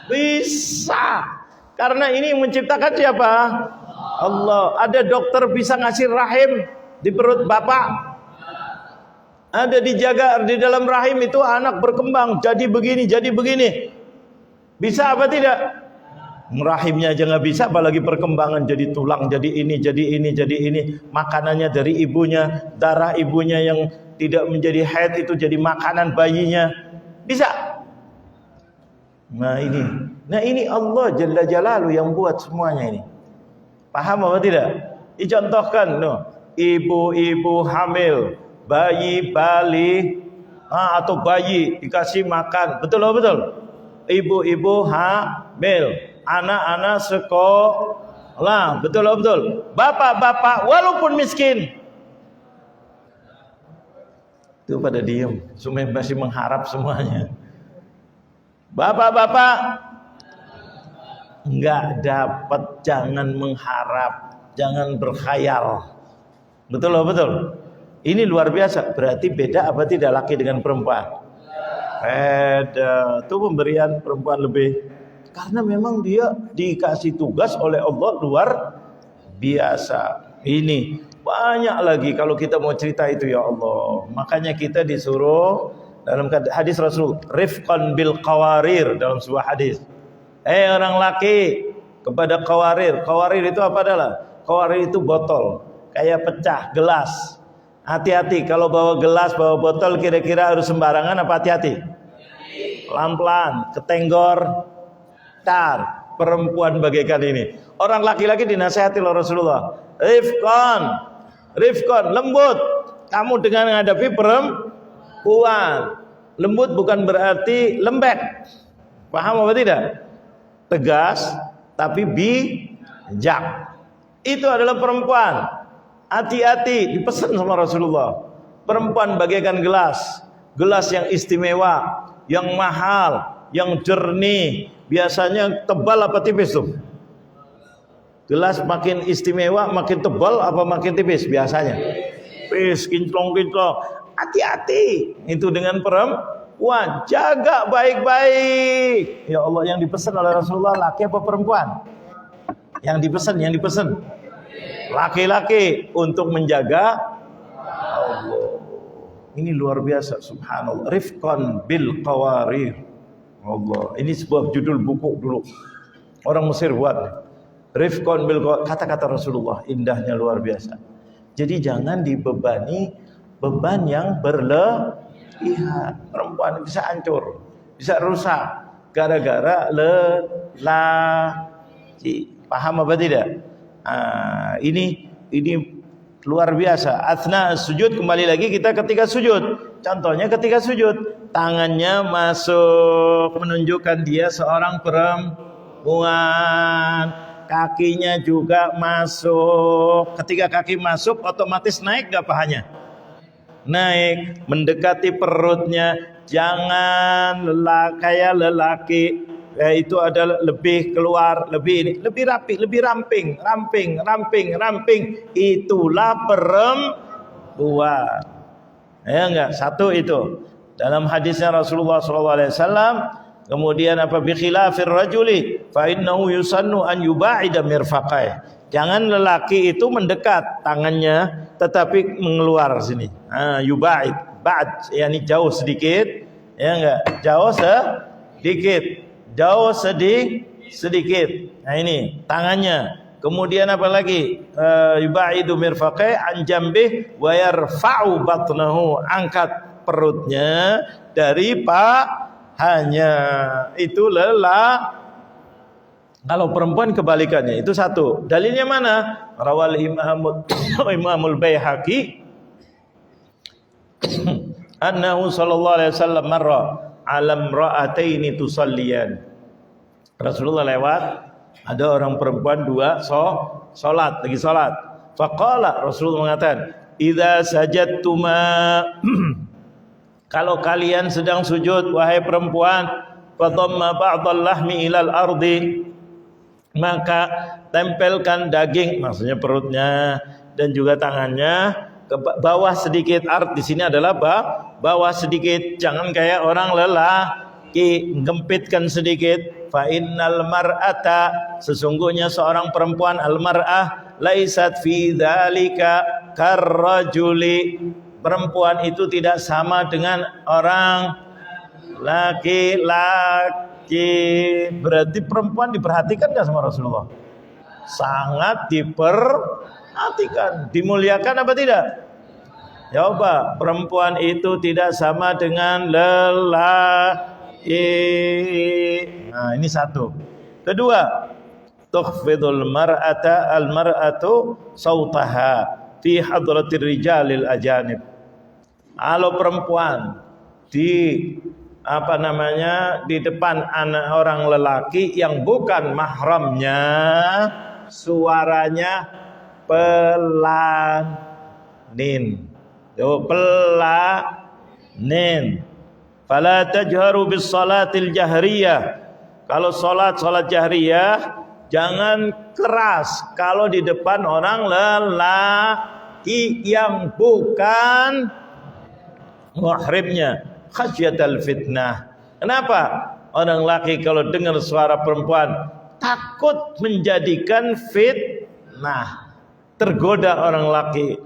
bisa. Karena ini menciptakan siapa? Allah. Ada dokter bisa ngasih rahim di perut bapak, ada dijaga di dalam rahim itu anak berkembang jadi begini. Bisa apa tidak? Rahimnya aja nggak bisa, apalagi perkembangan jadi tulang, jadi ini. Makanannya dari ibunya, darah ibunya yang tidak menjadi haid itu jadi makanan bayinya. Bisa. Nah ini Allah Jalla Jalaluhu yang buat semuanya ini. Paham apa tidak? Dicontohkan, ibu-ibu hamil, bayi balik atau bayi dikasih makan, betul. Ibu-ibu hamil, anak-anak sekolah, betul. Bapak-bapak walaupun miskin, Itu pada diem, semua masih mengharap semuanya. Bapak-bapak nggak dapat, jangan mengharap, jangan berkhayal. Betul loh, betul. Ini luar biasa. Berarti beda apa tidak laki dengan perempuan? Beda. Itu pemberian perempuan lebih, karena memang dia dikasih tugas oleh Allah luar biasa. Ini banyak lagi kalau kita mau cerita itu, ya Allah. Makanya kita disuruh dalam hadis Rasul, rifqan bil qawarir, dalam sebuah hadis. Orang laki kepada qawarir. Qawarir itu apa adalah? Qawarir itu botol, kayak pecah gelas. Hati-hati kalau bawa gelas, bawa botol, kira-kira harus sembarangan apa hati-hati? Pelan-pelan, ketenggor, tar. Perempuan bagaikan ini. Orang laki-laki dinasihati oleh Rasulullah. Rifqan, lembut. Kamu dengan menghadapi perempuan. Lembut bukan berarti lembek. Paham apa tidak? Tegas, tapi bijak. Itu adalah perempuan. Hati-hati, dipesan sama Rasulullah. Perempuan bagaikan gelas. Gelas yang istimewa, yang mahal, yang jernih. Biasanya tebal apa tipis tuh? Gelas makin istimewa, makin tebal apa makin tipis biasanya? Tipis, kinclong-kinclong. Hati-hati itu dengan perempuan. Jaga baik-baik. Ya Allah, yang dipesan oleh Rasulullah laki apa perempuan? Yang dipesan laki-laki untuk menjaga Allah. Ini luar biasa, subhanallah. Rifqan bil qawarir. Allah, ini sebuah judul buku dulu. Orang Mesir buat. Rifqan bil qawarir, kata-kata Rasulullah indahnya luar biasa. Jadi jangan dibebani beban yang berlebihan. Perempuan bisa hancur, bisa rusak gara-gara lelaki. Paham apa tidak? Ini luar biasa. Athna sujud, kembali lagi kita ketika sujud. Contohnya ketika sujud, tangannya masuk menunjukkan dia seorang perempuan. Kakinya juga masuk. Ketika kaki masuk, otomatis naik gak pahanya? Naik, mendekati perutnya. Jangan kayak lelaki. Itu adalah lebih keluar, lebih rapi, lebih ramping. Itulah perempuan. Ya enggak? Satu itu. Dalam hadisnya Rasulullah SAW, kemudian apa, bi khilafir rajuli fa innahu yusannu an yuba'ida mirfaqai. Jangan lelaki itu mendekat tangannya tetapi mengeluar sini. Yuba'id, ba'd yakni jauh sedikit, ya enggak? Jauh sedikit. Jauh sedikit. Nah ini tangannya. Kemudian apa lagi? Yubaidu mirfaqai an jambih wa yarfa'u batnahu. Angkat perutnya dari pahanya. Itu lelah. Kalau perempuan kebalikannya. Itu satu. Dalilnya mana? Rawal Imamul Baihaqi annahu sallallahu alaihi wasallam marra alam ra'ataini tusalliyan. Rasulullah lewat, ada orang perempuan dua salat. Faqala, Rasulullah mengatakan, idza sajadtuma, kalau kalian sedang sujud wahai perempuan, fadhamma ba'dal lahmi ilal ardi, maka tempelkan daging, maksudnya perutnya dan juga tangannya ke bawah sedikit. Art di sini adalah bawah sedikit, jangan kayak orang lelaki, gempitkan sedikit. Fa innal mar'ata, sesungguhnya seorang perempuan, al mar'ah laisat fi dzalika karrajuli, perempuan itu tidak sama dengan orang laki-laki. Berarti perempuan diperhatikan enggak sama Rasulullah? Sangat diperhatikan, dimuliakan apa tidak? Jawab, perempuan itu tidak sama dengan lelaki. Nah, ini satu. Kedua, tukhfidul mar'ata al-mar'atu sautaha fi hadratir rijalil ajanib. Kalau perempuan di di depan anak orang lelaki yang bukan mahramnya, suaranya pelanin. Pelanin. Nin. Fala tajharu bis salatil jahriyah. Kalau salat jahriyah jangan keras kalau di depan orang lelaki yang bukan muhrimnya, khasyatal fitnah. Kenapa? Orang laki kalau dengar suara perempuan takut menjadikan fitnah, tergoda orang laki.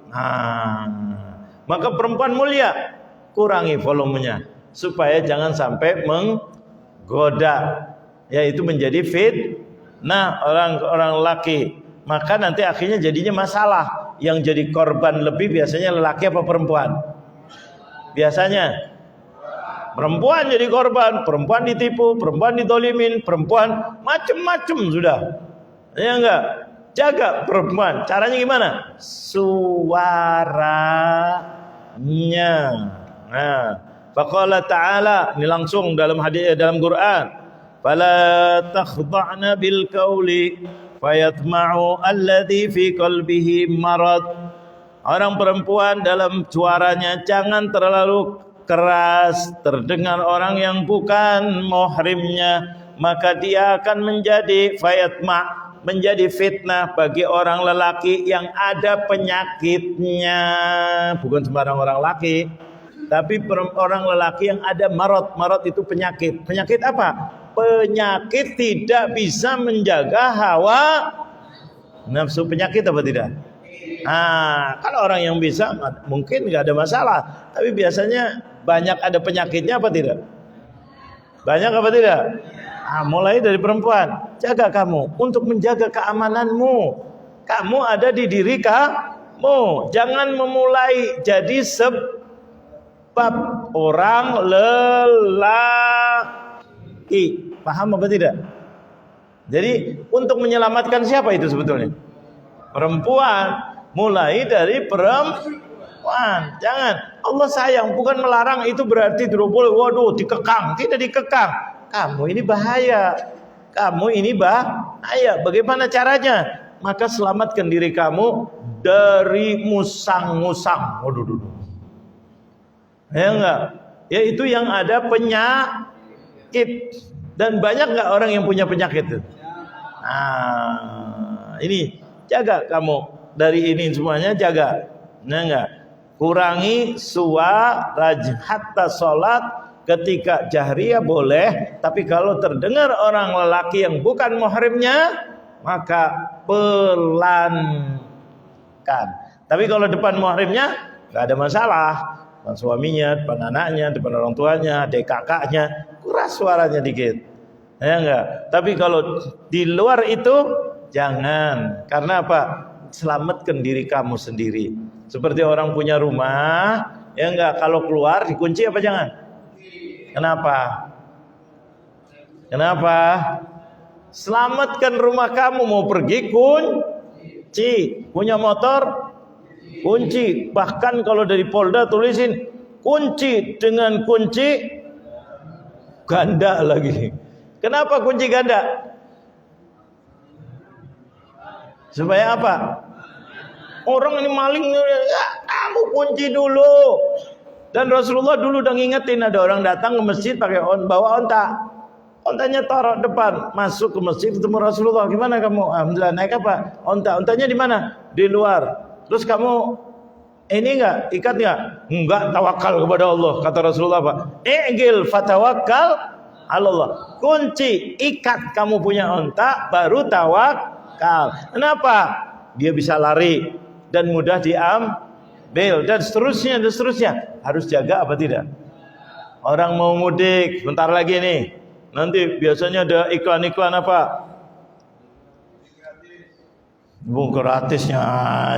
Maka perempuan mulia kurangi volumenya supaya jangan sampai menggoda, yaitu menjadi fitnah orang laki. Maka nanti akhirnya jadinya masalah. Yang jadi korban lebih biasanya lelaki apa perempuan? Biasanya perempuan jadi korban, perempuan ditipu, perempuan ditolimin, perempuan macem-macem sudah. Ya enggak? Jaga perempuan. Caranya gimana? Suaranya. Nah, faqala ta'ala, ini langsung dalam hadis dalam Quran. Fala takhda'na bil qauli fayatma'u alladhi fi qalbihi marad. Orang perempuan dalam suaranya jangan terlalu keras, terdengar orang yang bukan muhrimnya, maka dia akan menjadi menjadi fitnah bagi orang lelaki yang ada penyakitnya. Bukan sembarang orang laki, tapi orang lelaki yang ada marad itu penyakit. Penyakit apa? Penyakit tidak bisa menjaga hawa nafsu. Penyakit apa tidak? Kalau orang yang bisa mungkin nggak ada masalah, tapi biasanya banyak ada penyakitnya apa tidak? Banyak apa tidak? Mulai dari perempuan, jaga kamu untuk menjaga keamananmu. Kamu ada di diri kamu. Jangan memulai jadi sebab orang lelaki. Paham apa tidak? Jadi untuk menyelamatkan siapa itu sebetulnya? Perempuan. Mulai dari perempuan. Jangan. Allah sayang, bukan melarang itu berarti tidak boleh. Waduh, dikekang. Tidak dikekang. Kamu ini bahaya. Kamu ini bahaya. Bagaimana caranya? Maka selamatkan diri kamu dari musang-musang. Waduh. Ya enggak? Yaitu yang ada penyakit. Dan banyak enggak orang yang punya penyakit itu? Ini jaga kamu. Dari ini semuanya jaga. Nah enggak? Kurangi suara hatta sholat ketika jahriyah boleh, tapi kalau terdengar orang lelaki yang bukan muhrimnya maka pelankan. Tapi kalau depan muhrimnya enggak ada masalah. Depan suaminya, depan anaknya, depan orang tuanya, adik kakaknya, keras suaranya dikit. Ya enggak? Tapi kalau di luar itu jangan. Karena apa? Selamatkan diri kamu sendiri. Seperti orang punya rumah, ya enggak, kalau keluar dikunci apa jangan? Kenapa? Selamatkan rumah kamu, mau pergi kunci. Punya motor kunci. Bahkan kalau dari Polda tulisin kunci dengan kunci ganda lagi. Kenapa kunci ganda? Supaya apa? Orang ini maling, kamu kunci dulu. Dan Rasulullah dulu udah ngingetin, ada orang datang ke masjid pakai bawa onta. Ontanya taruh depan, masuk ke masjid ketemu Rasulullah. Gimana kamu? Alhamdulillah, naik apa? Onta. Ontanya di mana? Di luar. Terus kamu ini enggak, ikat enggak? Enggak, tawakal kepada Allah. Kata Rasulullah apa? I'gil fatawakkal Allah. Kunci, ikat kamu punya onta, baru tawakal. Kenapa? Dia bisa lari dan mudah diambil dan seterusnya. Harus jaga apa tidak? Orang mau mudik bentar lagi nih. Nanti biasanya ada iklan-iklan apa? Gratisnya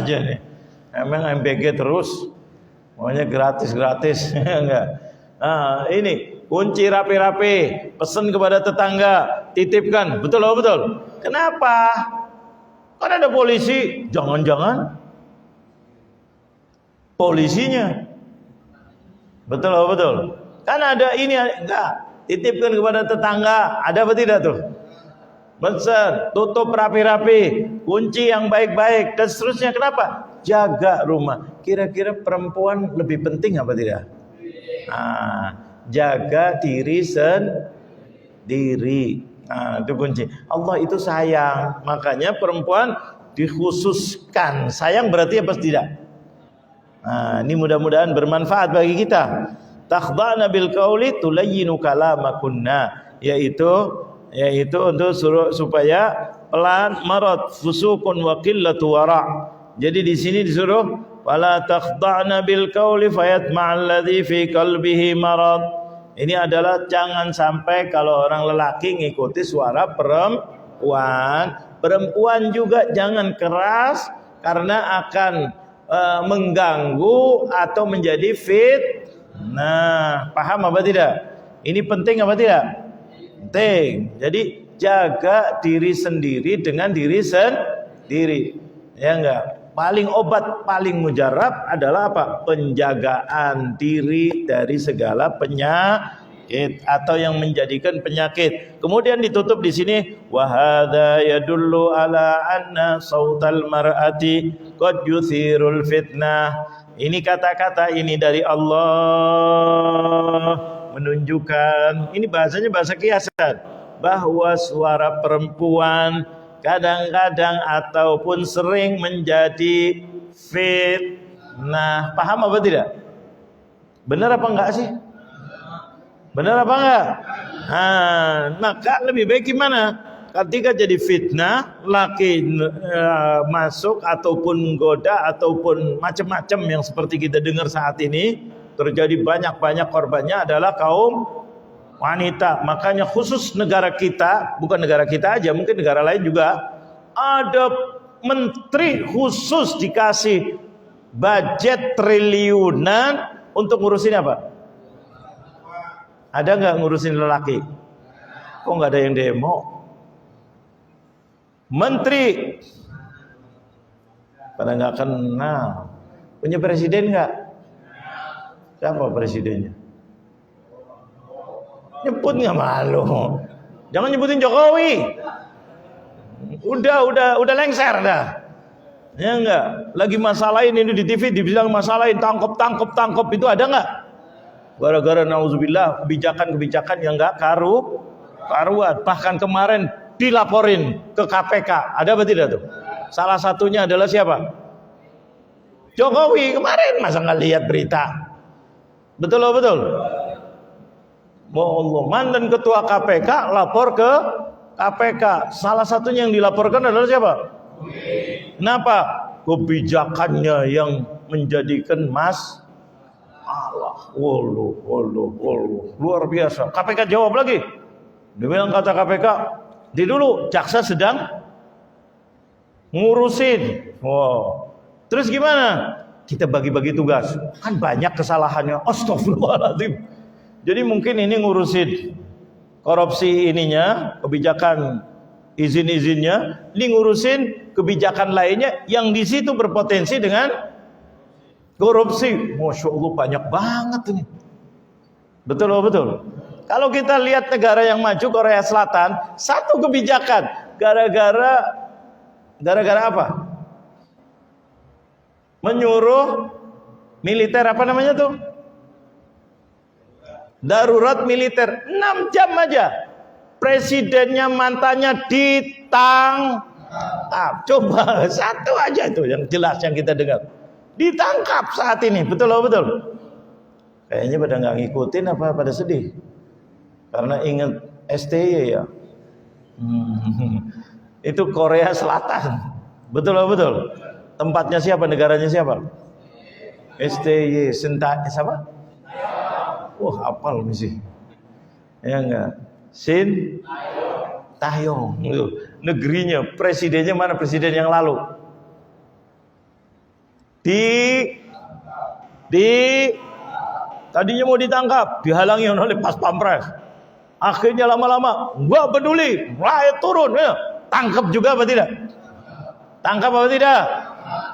aja nih. Emang MBG terus. Maunya gratis. Enggak. Ini kunci rapi-rapi, pesan kepada tetangga, titipkan. Betul. Kenapa? Kan ada polisi, jangan-jangan polisinya. Betul. Kan ada ini, enggak. Titipkan kepada tetangga, ada apa tidak tuh? Besar, tutup rapi-rapi, kunci yang baik-baik dan seterusnya. Kenapa? Jaga rumah. Kira-kira perempuan lebih penting apa tidak? Jaga diri sendiri. Itu kunci. Allah itu sayang, makanya perempuan dikhususkan. Sayang berarti apa tidak? Ini mudah-mudahan bermanfaat bagi kita. Takhda'na bil qauli tulayyinu kalamakunna, yaitu untuk supaya pelan, marad fusukun wa qillatu wara'. Jadi di sini disuruh wala takhda'na bil qauli fayatma'al ladzi fi qalbihi marad. Ini adalah jangan sampai kalau orang lelaki ngikuti suara perempuan. Perempuan juga jangan keras karena akan mengganggu atau menjadi paham apa tidak? Ini penting apa tidak? Penting. Jadi jaga diri sendiri dengan diri sendiri. Ya enggak? Paling obat paling mujarab adalah apa? Penjagaan diri dari segala penyakit atau yang menjadikan penyakit. Kemudian ditutup di sini wa hadza yadullu ala anna sautal mar'ati qad yuthirul fitnah. Ini kata-kata ini dari Allah menunjukkan, ini bahasanya bahasa kiasan, bahwa suara perempuan kadang-kadang ataupun sering menjadi fitnah. Paham apa tidak? Benar apa enggak sih? Benar apa enggak? Maka lebih baik gimana? Ketika jadi fitnah, laki masuk ataupun menggoda ataupun macam-macam yang seperti kita dengar saat ini, terjadi banyak-banyak korbannya adalah kaum wanita. Makanya khusus negara kita, bukan negara kita aja, mungkin negara lain juga ada menteri khusus dikasih budget triliunan untuk ngurusin apa? Ada nggak ngurusin lelaki? Kok nggak ada yang demo? Menteri pada nggak kenal. Punya presiden nggak? Siapa presidennya? Nyebut nggak malu? Jangan nyebutin Jokowi. Udah lengser dah. Ya enggak? Lagi masalahin ini di TV, dibilang masalahin tangkap itu ada nggak? Gara-gara nauzubillah kebijakan yang nggak karuan. Bahkan kemarin dilaporin ke KPK. Ada apa tidak tuh? Salah satunya adalah siapa? Jokowi kemarin. Masa nggak lihat berita? Betul. Allah, mantan ketua KPK lapor ke KPK. Salah satunya yang dilaporkan adalah siapa? Kenapa? Kebijakannya yang menjadikan Allah. Luar biasa. KPK jawab lagi. Dia bilang, kata KPK, di dulu jaksa sedang ngurusin. Terus gimana? Kita bagi-bagi tugas. Kan banyak kesalahannya. Astagfirullahaladzim. Jadi mungkin ini ngurusin korupsi ininya, kebijakan izin-izinnya, ini ngurusin kebijakan lainnya yang di situ berpotensi dengan korupsi. Masya Allah, banyak banget ini. Betul. Kalau kita lihat negara yang maju, Korea Selatan, satu kebijakan gara-gara apa? Menyuruh militer, apa namanya tuh? Darurat militer 6 jam aja. Presidennya mantannya ditangkap. Coba satu aja itu yang jelas yang kita dengar. Ditangkap saat ini, betul. Kayaknya pada nggak ngikutin apa pada sedih. Karena ingat STY ya. Itu Korea Selatan. Betul. Tempatnya siapa? Negaranya siapa? STY. Siapa? Hafal misi. Ya enggak? Taeyong. Negerinya, presidennya mana presiden yang lalu? Tadinya mau ditangkap, dihalangi oleh pas pampres. Akhirnya lama-lama nggak peduli, rakyat turun, tangkap juga apa tidak? Tangkap apa tidak?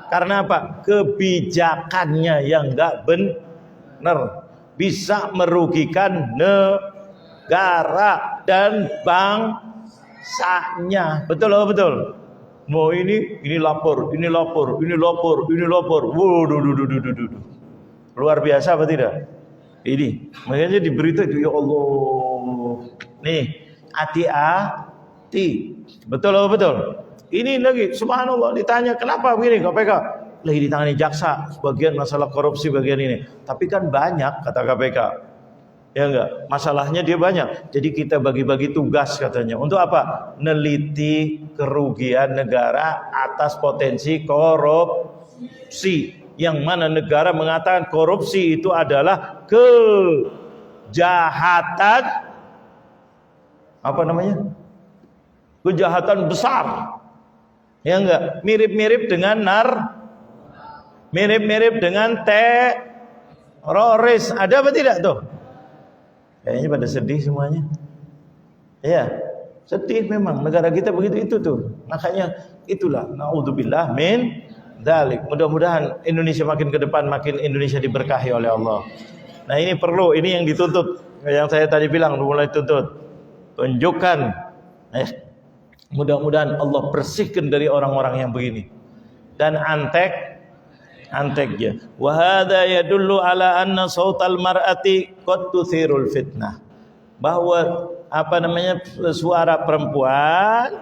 Karena apa? Kebijakannya yang nggak benar, bisa merugikan negara dan bangsanya. Betul. Mau ini lapor. Waduh. Luar biasa apa tidak? Ini makanya di berita itu, ya Allah, nih hati-hati, betul. Ini lagi subhanallah ditanya kenapa begini KPK, lagi ditangani jaksa sebagian masalah korupsi bagian ini, tapi kan banyak kata KPK, ya enggak, masalahnya dia banyak, jadi kita bagi-bagi tugas katanya untuk apa, neliti kerugian negara atas potensi korupsi, yang mana negara mengatakan korupsi itu adalah kejahatan, apa namanya, kejahatan besar, ya enggak, mirip-mirip dengan mirip-mirip dengan teroris, ada apa tidak tuh? Kayaknya pada sedih semuanya. Ya, sedih memang negara kita begitu itu tuh. Makanya itulah naudzubillah min dzalik. Mudah-mudahan Indonesia makin ke depan makin Indonesia diberkahi oleh Allah. Nah, ini perlu, ini yang dituntut. Yang saya tadi bilang mulai tuntut. Tunjukkan. Mudah-mudahan Allah bersihkan dari orang-orang yang begini. Dan anteknya. Wa hadza yadullu ala anna sautal mar'ati qad tuthirul fitnah. Bahwa suara perempuan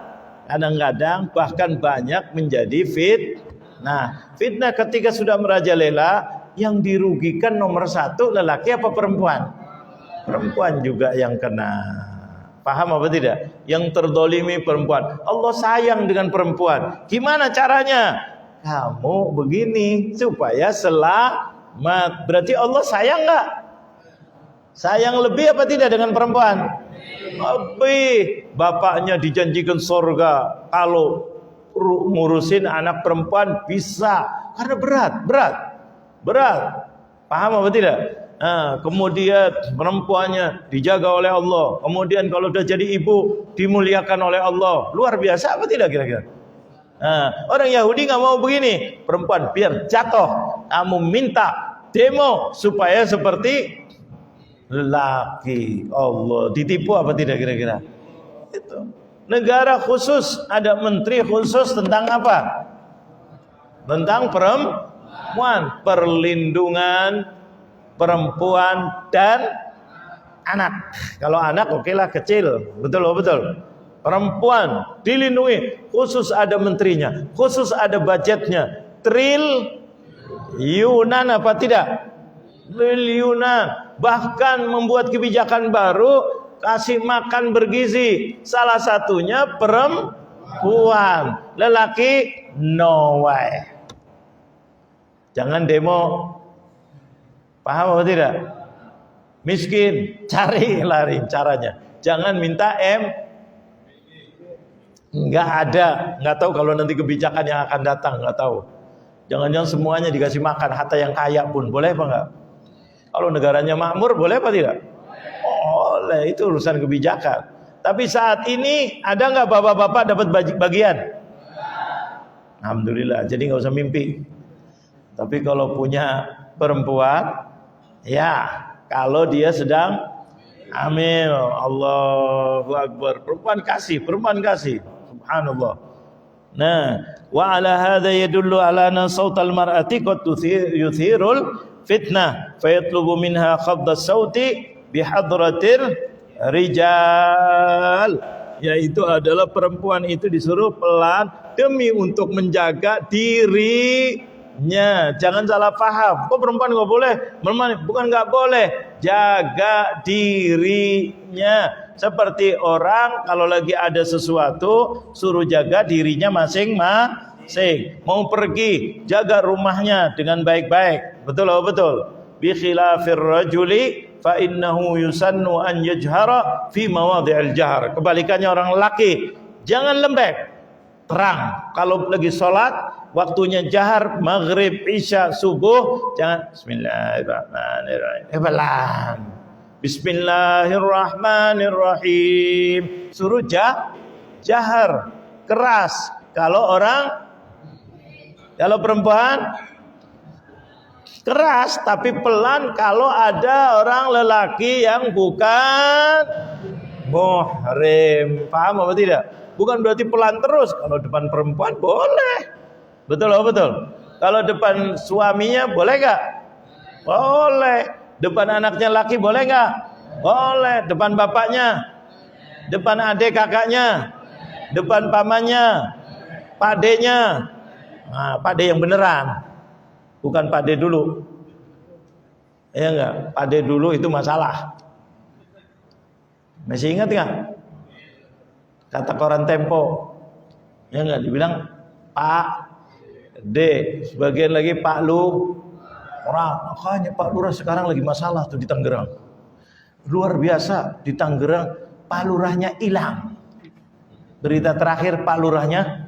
kadang-kadang bahkan banyak menjadi fitnah. Fitnah ketika sudah merajalela, yang dirugikan nomor satu lelaki apa perempuan? Perempuan juga yang kena. Paham apa tidak? Yang terdolimi perempuan. Allah sayang dengan perempuan. Gimana caranya? Kamu begini supaya selamat. Berarti Allah sayang enggak? Sayang lebih apa tidak dengan perempuan? Lebih. Bapaknya dijanjikan surga kalau ngurusin anak perempuan bisa, karena berat. Paham apa tidak? Nah, kemudian perempuannya dijaga oleh Allah. Kemudian kalau sudah jadi ibu dimuliakan oleh Allah. Luar biasa apa tidak kira-kira? Nah, orang Yahudi nggak mau begini, perempuan biar jatuh, kamu minta demo supaya seperti lelaki. Allah, ditipu apa tidak kira-kira? Itu negara khusus, ada menteri khusus tentang apa? Tentang perempuan, perlindungan perempuan dan anak. Kalau anak okelah kecil, betul. Perempuan dilindungi, khusus ada menterinya, khusus ada budgetnya, triliunan apa tidak? Triliunan. Bahkan membuat kebijakan baru, kasih makan bergizi, salah satunya perempuan, lelaki no way. Jangan demo, paham apa tidak? Miskin, cari lari caranya. Jangan minta nggak ada, nggak tahu kalau nanti kebijakan yang akan datang, nggak tahu. Jangan-jangan semuanya dikasih makan, hatta yang kaya pun boleh apa enggak? Kalau negaranya makmur boleh apa tidak? Boleh, itu urusan kebijakan. Tapi saat ini ada nggak bapak-bapak dapat bagian? Alhamdulillah, jadi nggak usah mimpi. Tapi kalau punya perempuan, ya kalau dia sedang hamil, Allahu Akbar, perempuan kasih. Subhanallah. Nah, wa ala hadza yadullu ala anna sautal mar'ati qad yuthirul fitnah fa yatlubu minha khafdha sauti bihadratir rijal, yaitu adalah perempuan itu disuruh pelan demi untuk menjaga dirinya. Jangan salah paham, kok perempuan nggak boleh? Bukan nggak boleh, jaga dirinya. Seperti orang kalau lagi ada sesuatu suruh jaga dirinya masing-masing. Mau pergi, jaga rumahnya dengan baik-baik. Betul. Bi khilafir rajuli fa innahu yusannu an yajhara fi mawadhi'il jahr. Kebalikannya orang laki, jangan lembek, terang. Kalau lagi sholat, waktunya jahar, maghrib, isya, subuh, jangan bismillahirrahmanirrahim. Pelan. Bismillahirrahmanirrahim. Suruh jahar, keras. Kalau perempuan keras tapi pelan kalau ada orang lelaki yang bukan muhrim. Paham apa tidak? Bukan berarti pelan terus. Kalau depan perempuan boleh. Betul. Kalau depan suaminya boleh gak? Boleh. Depan anaknya laki boleh nggak? Boleh. Depan bapaknya, depan adik kakaknya, depan pamannya, padenya. Nah, pade yang beneran, bukan pade dulu. Ya enggak? Pade dulu itu masalah. Masih ingat nggak? Kata koran Tempo, ya enggak, dibilang Pak D, sebagian lagi Pak Lu. Orang, makanya Pak Lurah sekarang lagi masalah tuh di Tangerang. Luar biasa, di Tangerang Pak Lurahnya hilang. Berita terakhir Pak Lurahnya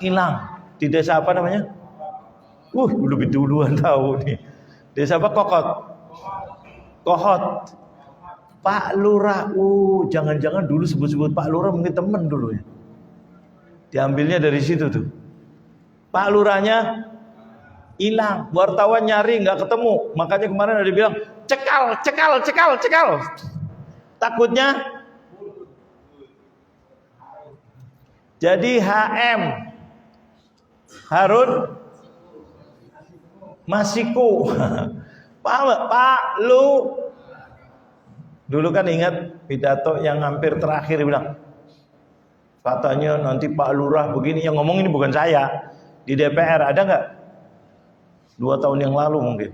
hilang. Di desa apa namanya? Lebih duluan tahu nih. Desa apa? Kohot. Pak Lurah, jangan-jangan dulu sebut-sebut Pak Lurah mungkin temen dulu ya. Diambilnya dari situ tuh. Pak Lurahnya hilang, wartawan nyari nggak ketemu, makanya kemarin ada bilang cekal. Takutnya jadi HM Harun Masiku. Pak Lu dulu kan ingat pidato yang hampir terakhir bilang katanya nanti Pak Lurah begini, yang ngomong ini bukan saya, di DPR ada nggak? 2 tahun yang lalu mungkin.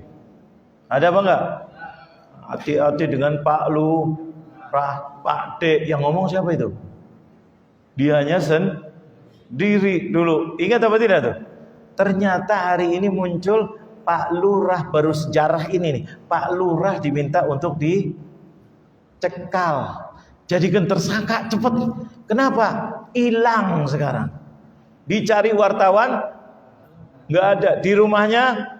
Ada apa enggak? Hati-hati dengan Pak Lu, Pak D. Yang ngomong siapa itu? Dianya sendiri dulu. Ingat apa tidak tuh? Ternyata hari ini muncul Pak Lurah, baru sejarah ini nih. Pak Lurah diminta untuk dicekal. Jadikan tersangka cepet. Kenapa? Hilang sekarang. Dicari wartawan, nggak ada. Di rumahnya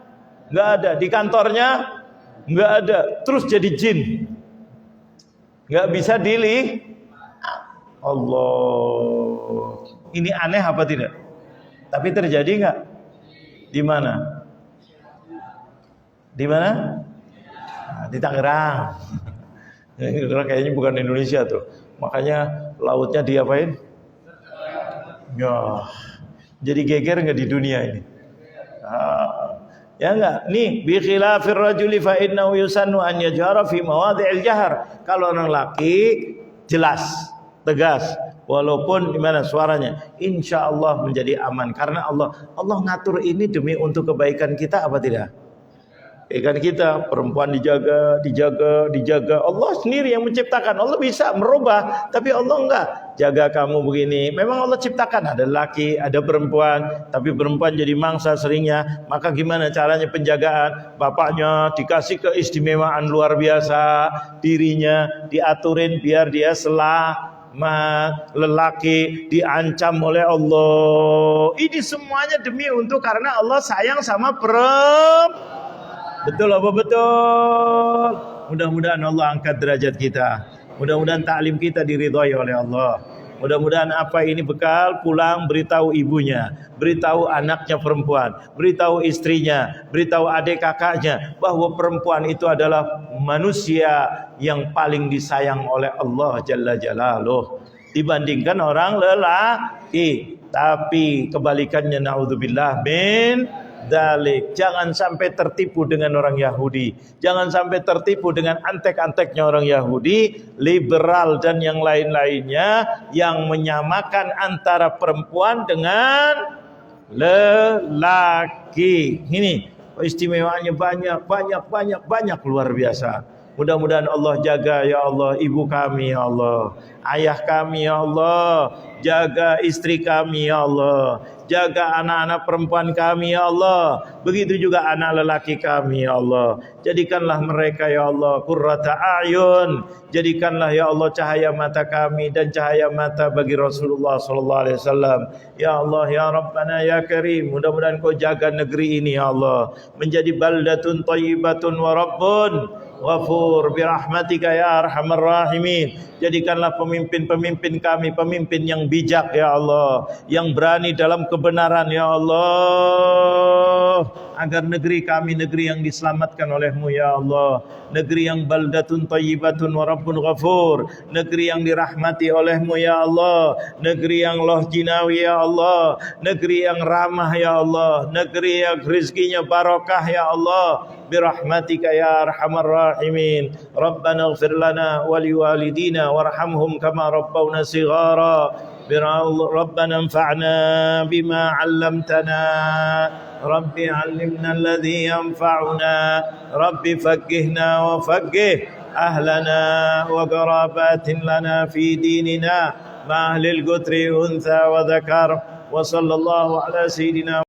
nggak ada. Di kantornya nggak ada. Terus jadi jin, nggak bisa Allah. Ini aneh apa tidak? Tapi terjadi nggak? Di mana? Di mana? Nah, di Tangerang. Kayaknya bukan Indonesia tuh. Makanya lautnya diapain? Ya, jadi geger nggak di dunia ini? Ya enggak? Nih, bi khilafir rajuli fa innahu yusannu an yajhara fi mawadhi'il jahr. Kalau orang laki jelas, tegas, walaupun gimana suaranya, insyaallah menjadi aman karena Allah ngatur ini demi untuk kebaikan kita apa tidak? Kebaikan kita, perempuan dijaga. Allah sendiri yang menciptakan. Allah bisa merubah, tapi Allah enggak. Jaga kamu begini. Memang Allah ciptakan ada laki, ada perempuan, tapi perempuan jadi mangsa seringnya. Maka gimana caranya penjagaan? Bapaknya dikasih keistimewaan luar biasa, dirinya diaturin biar dia selamat, lelaki diancam oleh Allah. Ini semuanya demi untuk karena Allah sayang sama perempuan. Betul apa betul? Mudah-mudahan Allah angkat derajat kita. Mudah-mudahan taklim kita diridhai oleh Allah. Mudah-mudahan apa ini bekal pulang beritahu ibunya, beritahu anaknya perempuan, beritahu istrinya, beritahu adik kakaknya bahwa perempuan itu adalah manusia yang paling disayang oleh Allah Jalla Jalaluh dibandingkan orang lelaki. Tapi kebalikannya, naudzubillah min dalik. Jangan sampai tertipu dengan orang Yahudi. Jangan sampai tertipu dengan antek-anteknya orang Yahudi, liberal dan yang lain-lainnya yang menyamakan antara perempuan dengan lelaki. Ini istimewaannya banyak luar biasa. Mudah-mudahan Allah jaga ya Allah ibu kami ya Allah, ayah kami ya Allah, jaga istri kami ya Allah, jaga anak-anak perempuan kami ya Allah, begitu juga anak lelaki kami ya Allah. Jadikanlah mereka ya Allah qurrata a'yun, jadikanlah ya Allah cahaya mata kami dan cahaya mata bagi Rasulullah sallallahu alaihi wasallam. Ya Allah ya Rabbana ya Karim, mudah-mudahan Kau jaga negeri ini ya Allah menjadi baldatun thayyibatun wa rabbun Ghafur birahmatika ya arhamar rahimin. Jadikanlah pemimpin-pemimpin kami pemimpin yang bijak ya Allah, yang berani dalam kebenaran ya Allah. agar negeri kami negeri yang diselamatkan oleh-Mu ya Allah, negeri yang baldatun thayyibatun wa rabbun ghafur, negeri yang dirahmati oleh-Mu ya Allah, negeri yang loh jinawi ya Allah, negeri yang ramah ya Allah, negeri yang rizkinya barokah ya Allah, birahmatika ya arhamar rahimin. Rabbana ighfir lana wa liwalidina warhamhum kama rabbawna shighara. ربنا انفعنا بما علمتنا رب علمنا الذي ينفعنا رب فقهنا وفقه أهلنا وقرابات لنا في ديننا مع أهل القتر أنثى وذكر وصلى الله على سيدنا